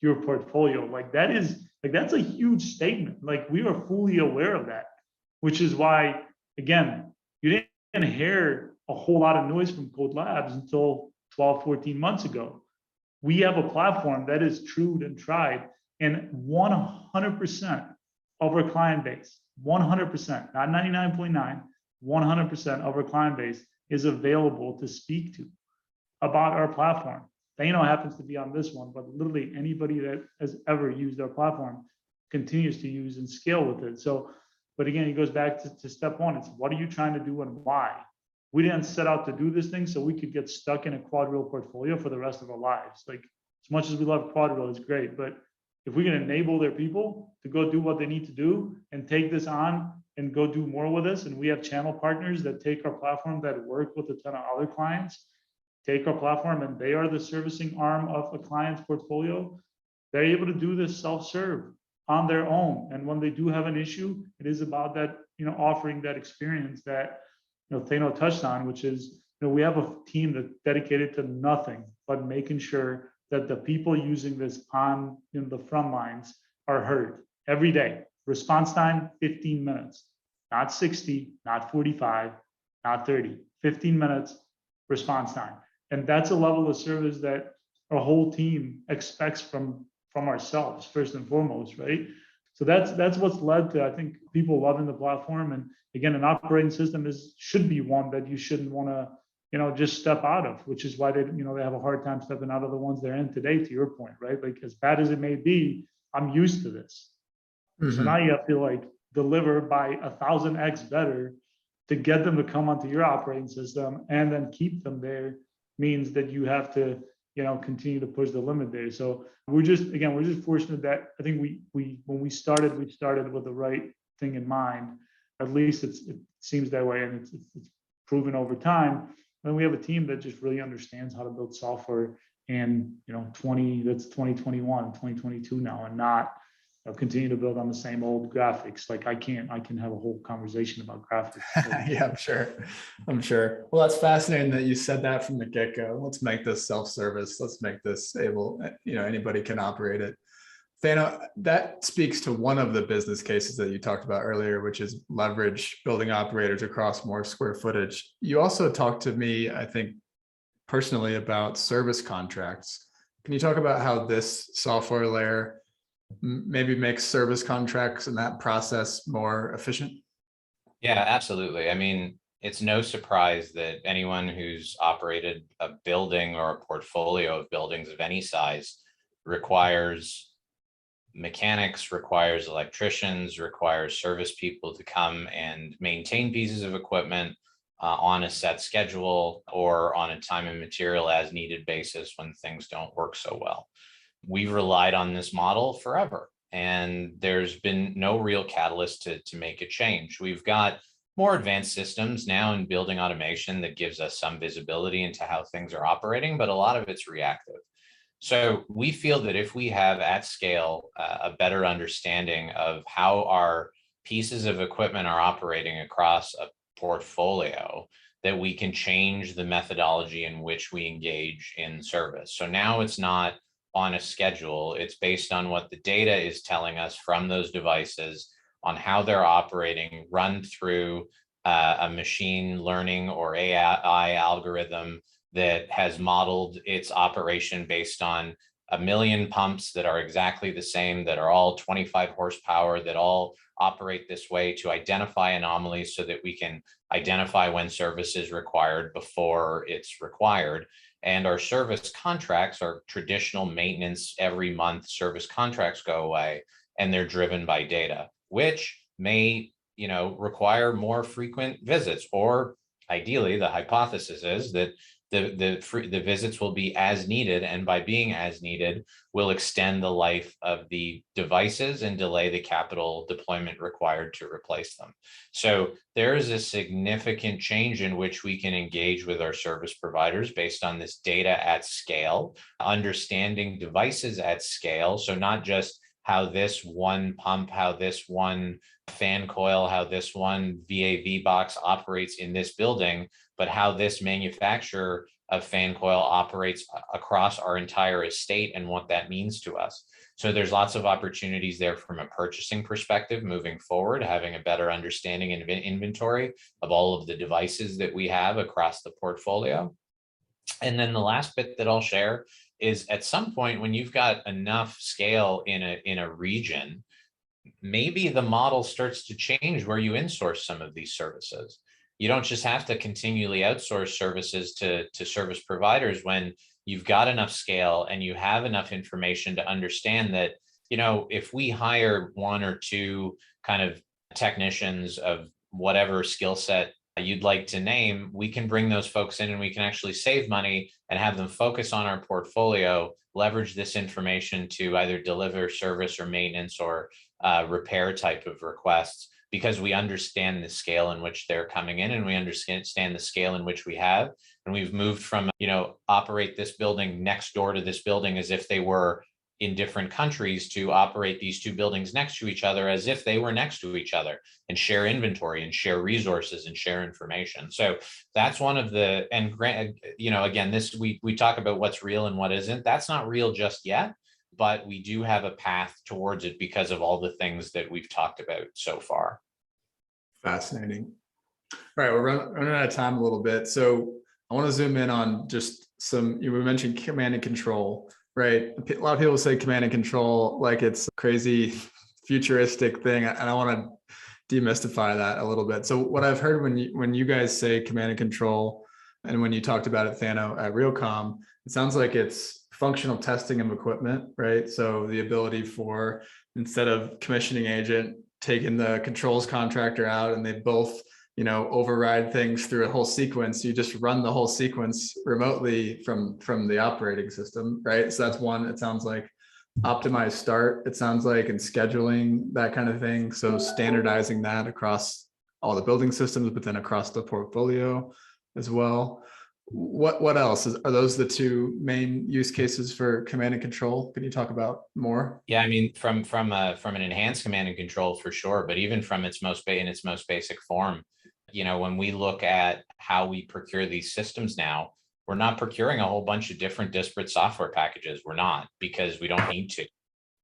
your portfolio. Like, that's a huge statement. Like, we are fully aware of that, which is why, again, you didn't hear a whole lot of noise from KODE Labs until 12, 14 months ago. We have a platform that is true and tried, and 100% of our client base, 100%, not 99.9, 100% of our client base is available to speak to about our platform. Thano happens to be on this one, but literally anybody that has ever used our platform continues to use and scale with it. So, but again, it goes back to step one. It's what are you trying to do and why? We didn't set out to do this thing so we could get stuck in a QuadReal portfolio for the rest of our lives. Like, as much as we love QuadReal, it's great, but if we can enable their people to go do what they need to do and take this on and go do more with us, and we have channel partners that take our platform, that work with a ton of other clients, take our platform, and they are the servicing arm of a client's portfolio, they're able to do this self-serve on their own. And when they do have an issue, it is about that, offering that experience that, Thano touched on, which is, we have a team that's dedicated to nothing but making sure that the people using this on the front lines are heard every day. Response time, 15 minutes, not 60, not 45, not 30, 15 minutes response time. And that's a level of service that our whole team expects from ourselves first and foremost, right? So that's what's led to, I think, people loving the platform. And again, an operating system should be one that you shouldn't want to, just step out of, which is why they have a hard time stepping out of the ones they're in today, to your point, right? Like, as bad as it may be, I'm used to this. So now you have to like deliver by 1,000x better to get them to come onto your operating system, and then keep them there means that you have to, continue to push the limit there. So we're just fortunate that I think when we started with the right thing in mind. At least it seems that way, and it's proven over time. And we have a team that just really understands how to build software. And that's 2021, 2022 now, and not continue to build on the same old graphics. Like I can have a whole conversation about graphics. Yeah, I'm sure. Well, that's fascinating that you said that from the get-go. Let's make this self-service. Let's make this able, anybody can operate it. Thano, that speaks to one of the business cases that you talked about earlier, which is leverage building operators across more square footage. You also talked to me, I think, personally about service contracts. Can you talk about how this software layer maybe makes service contracts and that process more efficient? Yeah, absolutely. I mean, it's no surprise that anyone who's operated a building or a portfolio of buildings of any size requires mechanics, requires electricians, requires service people to come and maintain pieces of equipment on a set schedule or on a time and material as needed basis when things don't work so well. We've relied on this model forever, and there's been no real catalyst to make a change. We've got more advanced systems now in building automation that gives us some visibility into how things are operating, but a lot of it's reactive. So we feel that if we have at scale a better understanding of how our pieces of equipment are operating across a portfolio, that we can change the methodology in which we engage in service. So now it's not on a schedule, it's based on what the data is telling us from those devices on how they're operating, run through a machine learning or AI algorithm that has modeled its operation based on 1 million pumps that are exactly the same, that are all 25 horsepower, that all operate this way, to identify anomalies so that we can identify when service is required before it's required. And our service contracts, our traditional maintenance every month service contracts, go away, and they're driven by data, which may require more frequent visits, or ideally the hypothesis is that the visits will be as needed, and by being as needed will extend the life of the devices and delay the capital deployment required to replace them. So there is a significant change in which we can engage with our service providers based on this data at scale, understanding devices at scale. So not just how this one pump, how this one fan coil, how this one VAV box operates in this building, but how this manufacturer of fan coil operates across our entire estate and what that means to us. So there's lots of opportunities there from a purchasing perspective moving forward, having a better understanding and inventory of all of the devices that we have across the portfolio. And then the last bit that I'll share is, at some point when you've got enough scale in a region, maybe the model starts to change where you insource some of these services. You don't just have to continually outsource services to service providers when you've got enough scale and you have enough information to understand that, if we hire 1 or 2 kind of technicians of whatever skill set you'd like to name, we can bring those folks in and we can actually save money and have them focus on our portfolio, leverage this information to either deliver service or maintenance or repair type of requests, because we understand the scale in which they're coming in, and we understand the scale in which we have. And we've moved from, operate this building next door to this building as if they were in different countries, to operate these 2 buildings next to each other as if they were next to each other, and share inventory and share resources and share information. So that's one of the, and again, this, we talk about what's real and what isn't. That's not real just yet, but we do have a path towards it because of all the things that we've talked about so far. Fascinating. All right, we're running out of time a little bit. So I want to zoom in on just you mentioned command and control, right? A lot of people say command and control like it's a crazy futuristic thing, and I want to demystify that a little bit. So what I've heard when you guys say command and control, and when you talked about it, Thano, at Realcomm, it sounds like it's functional testing of equipment, right? So the ability for, instead of commissioning agent taking the controls contractor out and they both, override things through a whole sequence, you just run the whole sequence remotely from the operating system, right? So that's one. It sounds like optimized start, it sounds like, and scheduling, that kind of thing. So standardizing that across all the building systems, but then across the portfolio as well. What else are those the two main use cases for command and control? Can you talk about more? Yeah, I mean, from an enhanced command and control for sure, but even from its most basic form, when we look at how we procure these systems now, we're not procuring a whole bunch of different disparate software packages. We're not, because we don't need to.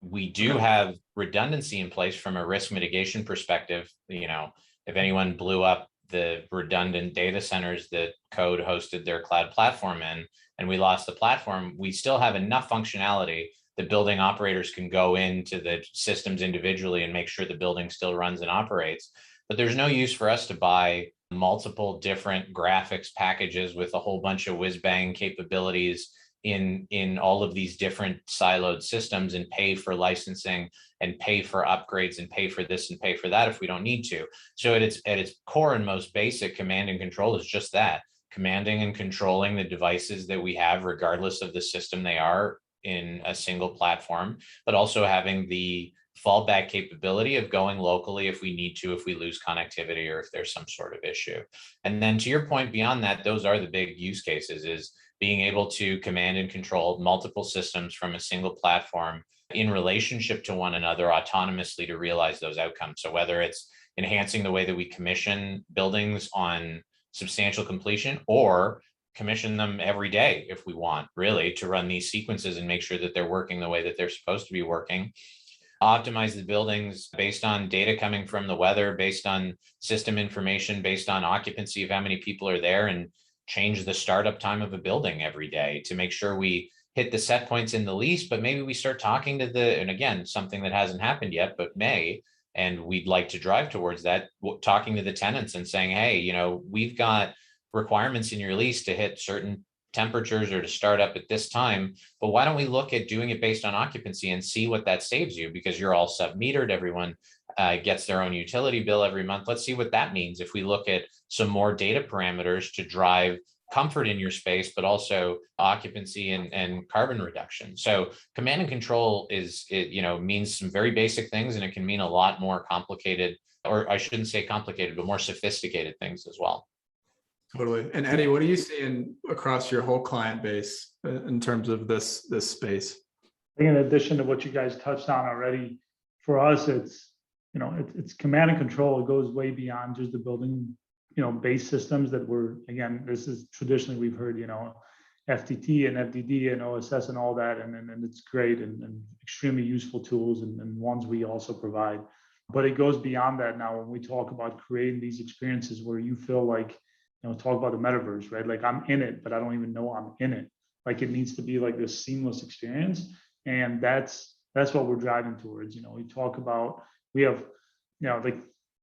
We do have redundancy in place from a risk mitigation perspective. If anyone blew up the redundant data centers that KODE hosted their cloud platform in, and we lost the platform, we still have enough functionality that building operators can go into the systems individually and make sure the building still runs and operates. But there's no use for us to buy multiple different graphics packages with a whole bunch of whiz-bang capabilities in all of these different siloed systems and pay for licensing and pay for upgrades and pay for this and pay for that if we don't need to. So at its core and most basic, command and control is just that: commanding and controlling the devices that we have, regardless of the system they are, in a single platform, but also having the fallback capability of going locally if we need to, if we lose connectivity or if there's some sort of issue. And then to your point, beyond that, those are the big use cases, is being able to command and control multiple systems from a single platform in relationship to one another autonomously to realize those outcomes. So whether it's enhancing the way that we commission buildings on substantial completion, or commission them every day if we want, really, to run these sequences and make sure that they're working the way that they're supposed to be working. Optimize the buildings based on data coming from the weather, based on system information, based on occupancy of how many people are there, and change the startup time of a building every day to make sure we hit the set points in the lease. But maybe we start talking to and again, something that hasn't happened yet, but may, and we'd like to drive towards that, talking to the tenants and saying, hey, we've got requirements in your lease to hit certain temperatures or to start up at this time, but why don't we look at doing it based on occupancy and see what that saves you, because you're all sub-metered, everyone gets their own utility bill every month. Let's see what that means if we look at some more data parameters to drive comfort in your space, but also occupancy and carbon reduction. So command and control means some very basic things, and it can mean a lot more complicated, or I shouldn't say complicated, but more sophisticated things as well. Totally. And Eddie, what are you seeing across your whole client base in terms of this space? I think in addition to what you guys touched on already, for us, it's command and control. It goes way beyond just the building, base systems that again, this is traditionally we've heard, FTT and FDD and OSS and all that, and it's great and extremely useful tools and ones we also provide. But it goes beyond that now when we talk about creating these experiences where you feel like, talk about the metaverse, right? Like I'm in it, but I don't even know I'm in it. Like it needs to be like this seamless experience. And that's what we're driving towards. We talk about, we have, like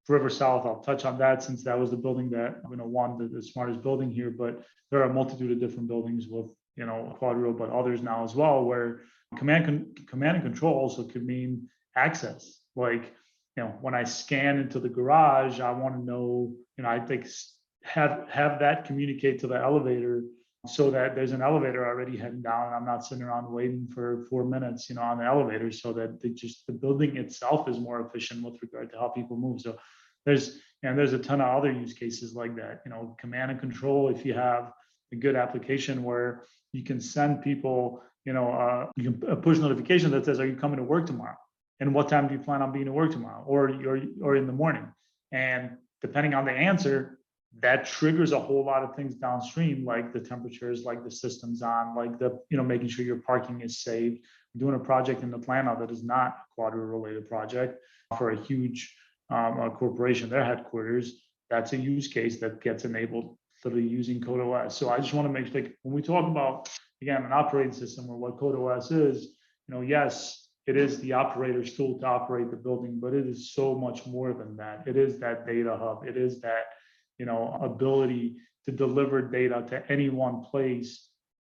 River South, I'll touch on that since that was the building that, won the smartest building here, but there are a multitude of different buildings with, QuadReal, but others now as well, where command and control also could mean access. Like, when I scan into the garage, I want to know, I think have that communicate to the elevator so that there's an elevator already heading down and I'm not sitting around waiting for 4 minutes, on the elevator, so that the building itself is more efficient with regard to how people move. So there's a ton of other use cases like that, command and control. If you have a good application where you can send people, you can a push notification that says, are you coming to work tomorrow? And what time do you plan on being to work tomorrow? Or in the morning? And depending on the answer, that triggers a whole lot of things downstream, like the temperatures, like the systems on, like the, making sure your parking is saved. We're doing a project in Atlanta that is not a QuadReal related project for a huge corporation, their headquarters. That's a use case that gets enabled literally using KodeOS. So I just want to make sure, like, when we talk about, again, an operating system or what KodeOS is, yes, it is the operator's tool to operate the building, but it is so much more than that. It is that data hub. It is that, ability to deliver data to any one place.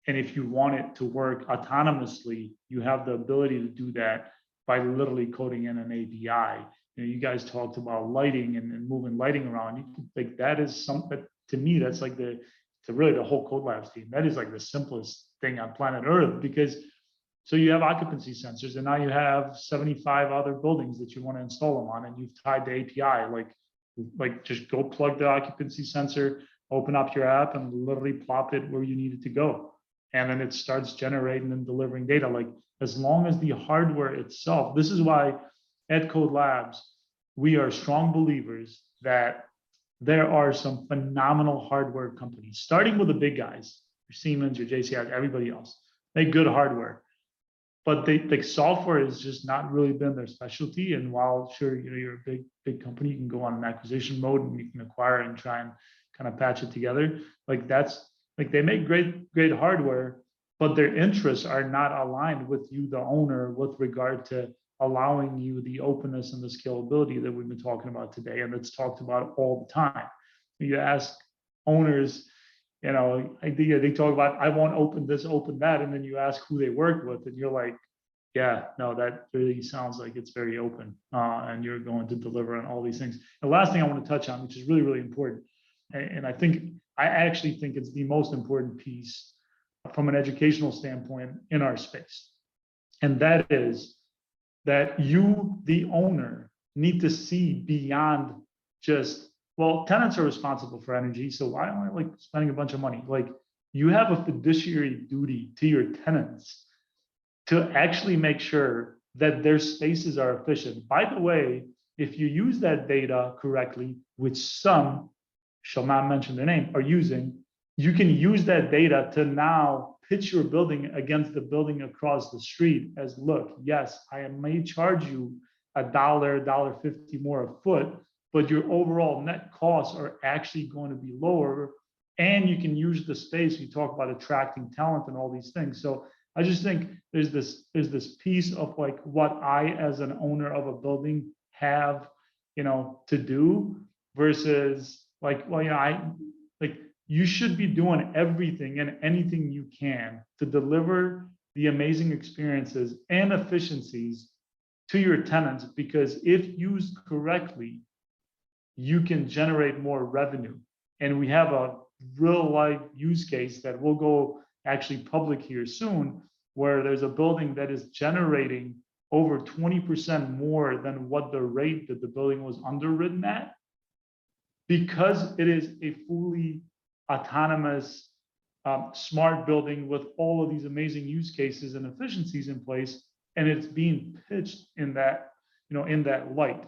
And if you want it to work autonomously, you have the ability to do that by literally coding in an API. You guys talked about lighting and moving lighting around. Like, that is something, to me, that's like really the whole KoDe Labs team. That is like the simplest thing on planet Earth, because so you have occupancy sensors, and now you have 75 other buildings that you want to install them on, and you've tied the API. Like just go plug the occupancy sensor, open up your app, and literally plop it where you need it to go. And then it starts generating and delivering data. Like, as long as the hardware itself, this is why at KoDe Labs, we are strong believers that there are some phenomenal hardware companies, starting with the big guys, your Siemens, your JCI, everybody else, make good hardware. But like, software has just not really been their specialty. And while sure, you're a big company, you can go on an acquisition mode and you can acquire and try and kind of patch it together. Like, that's like, they make great hardware, but their interests are not aligned with you, the owner, with regard to allowing you the openness and the scalability that we've been talking about today, and that's talked about all the time. You ask owners, I think they talk about, I want open this, open that, and then you ask who they work with, and you're like, yeah, no, that really sounds like it's very open, and you're going to deliver on all these things. The last thing I want to touch on, which is really, really important, and I actually think it's the most important piece from an educational standpoint in our space, and that is that you, the owner, need to see beyond just, well, tenants are responsible for energy, so why am I like spending a bunch of money? Like, you have a fiduciary duty to your tenants to actually make sure that their spaces are efficient. By the way, if you use that data correctly, which some, shall not mention their name, are using, you can use that data to now pitch your building against the building across the street as, look, yes, I may charge you $1.50 more a foot, but your overall net costs are actually going to be lower, and you can use the space. You talk about attracting talent and all these things. So I just think there's this piece of like what I, as an owner of a building, have to do versus like, well, you should be doing everything and anything you can to deliver the amazing experiences and efficiencies to your tenants, because if used correctly, you can generate more revenue. And we have a real life use case that will go actually public here soon, where there's a building that is generating over 20% more than what the rate that the building was underwritten at, because it is a fully autonomous, smart building with all of these amazing use cases and efficiencies in place, and it's being pitched in that, in that light.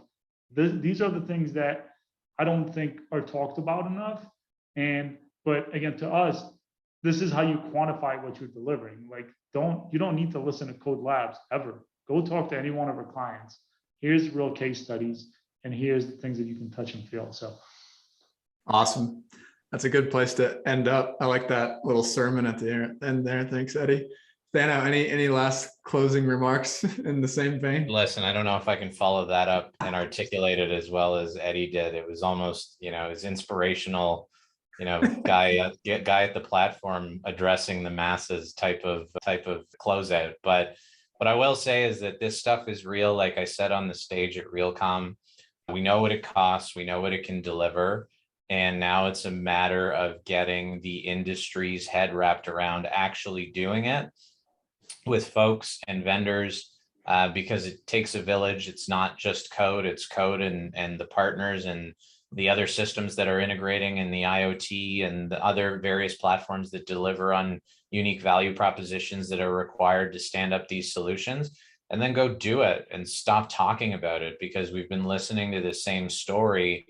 These are the things that I don't think are talked about enough. But again, to us, this is how you quantify what you're delivering. Like, you don't need to listen to KoDe Labs ever. Go talk to any one of our clients. Here's real case studies, and here's the things that you can touch and feel. So awesome. That's a good place to end up. I like that little sermon at the end there. Thanks, Eddie. Thano, any last closing remarks in the same vein? Listen, I don't know if I can follow that up and articulate it as well as Eddie did. It was almost, his inspirational, guy at the platform addressing the masses type of closeout. But what I will say is that this stuff is real. Like I said on the stage at Realcomm, we know what it costs, we know what it can deliver. And now it's a matter of getting the industry's head wrapped around actually doing it with folks and vendors, because it takes a village. It's not just code, it's code and the partners and the other systems that are integrating, and the IoT and the other various platforms that deliver on unique value propositions that are required to stand up these solutions. And then go do it and stop talking about it, because we've been listening to the same story,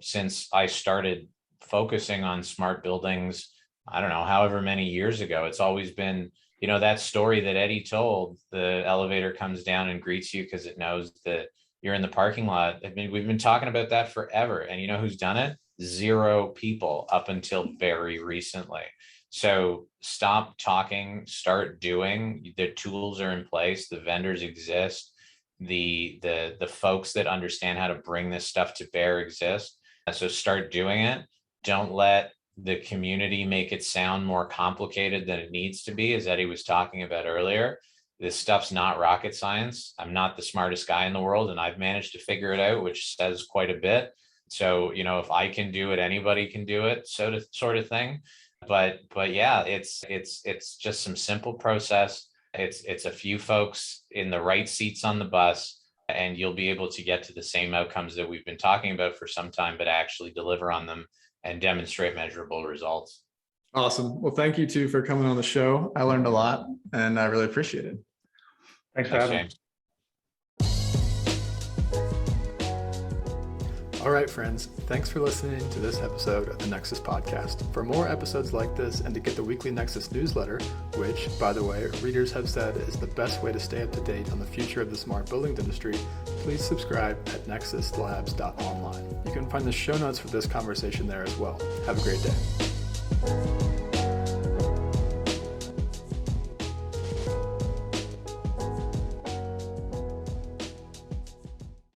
since I started focusing on smart buildings, I don't know, however many years ago. It's always been, that story that Eddie told, the elevator comes down and greets you because it knows that you're in the parking lot. I mean, we've been talking about that forever. And you know who's done it? 0 people up until very recently. So stop talking, start doing. The tools are in place, the vendors exist, the folks that understand how to bring this stuff to bear exist. So start doing it. Don't let the community make it sound more complicated than it needs to be, as Eddie was talking about earlier. This stuff's not rocket science. I'm not the smartest guy in the world, and I've managed to figure it out, which says quite a bit. So, if I can do it, anybody can do it, sort of thing. But yeah, it's just some simple process. It's a few folks in the right seats on the bus, and you'll be able to get to the same outcomes that we've been talking about for some time, but actually deliver on them and demonstrate measurable results. Awesome. Well, thank you too for coming on the show. I learned a lot and I really appreciate it. Thanks for having me. James. All right, friends, thanks for listening to this episode of the Nexus Podcast. For more episodes like this and to get the weekly Nexus newsletter, which, by the way, readers have said is the best way to stay up to date on the future of the smart buildings industry, please subscribe at nexuslabs.online. You can find the show notes for this conversation there as well. Have a great day.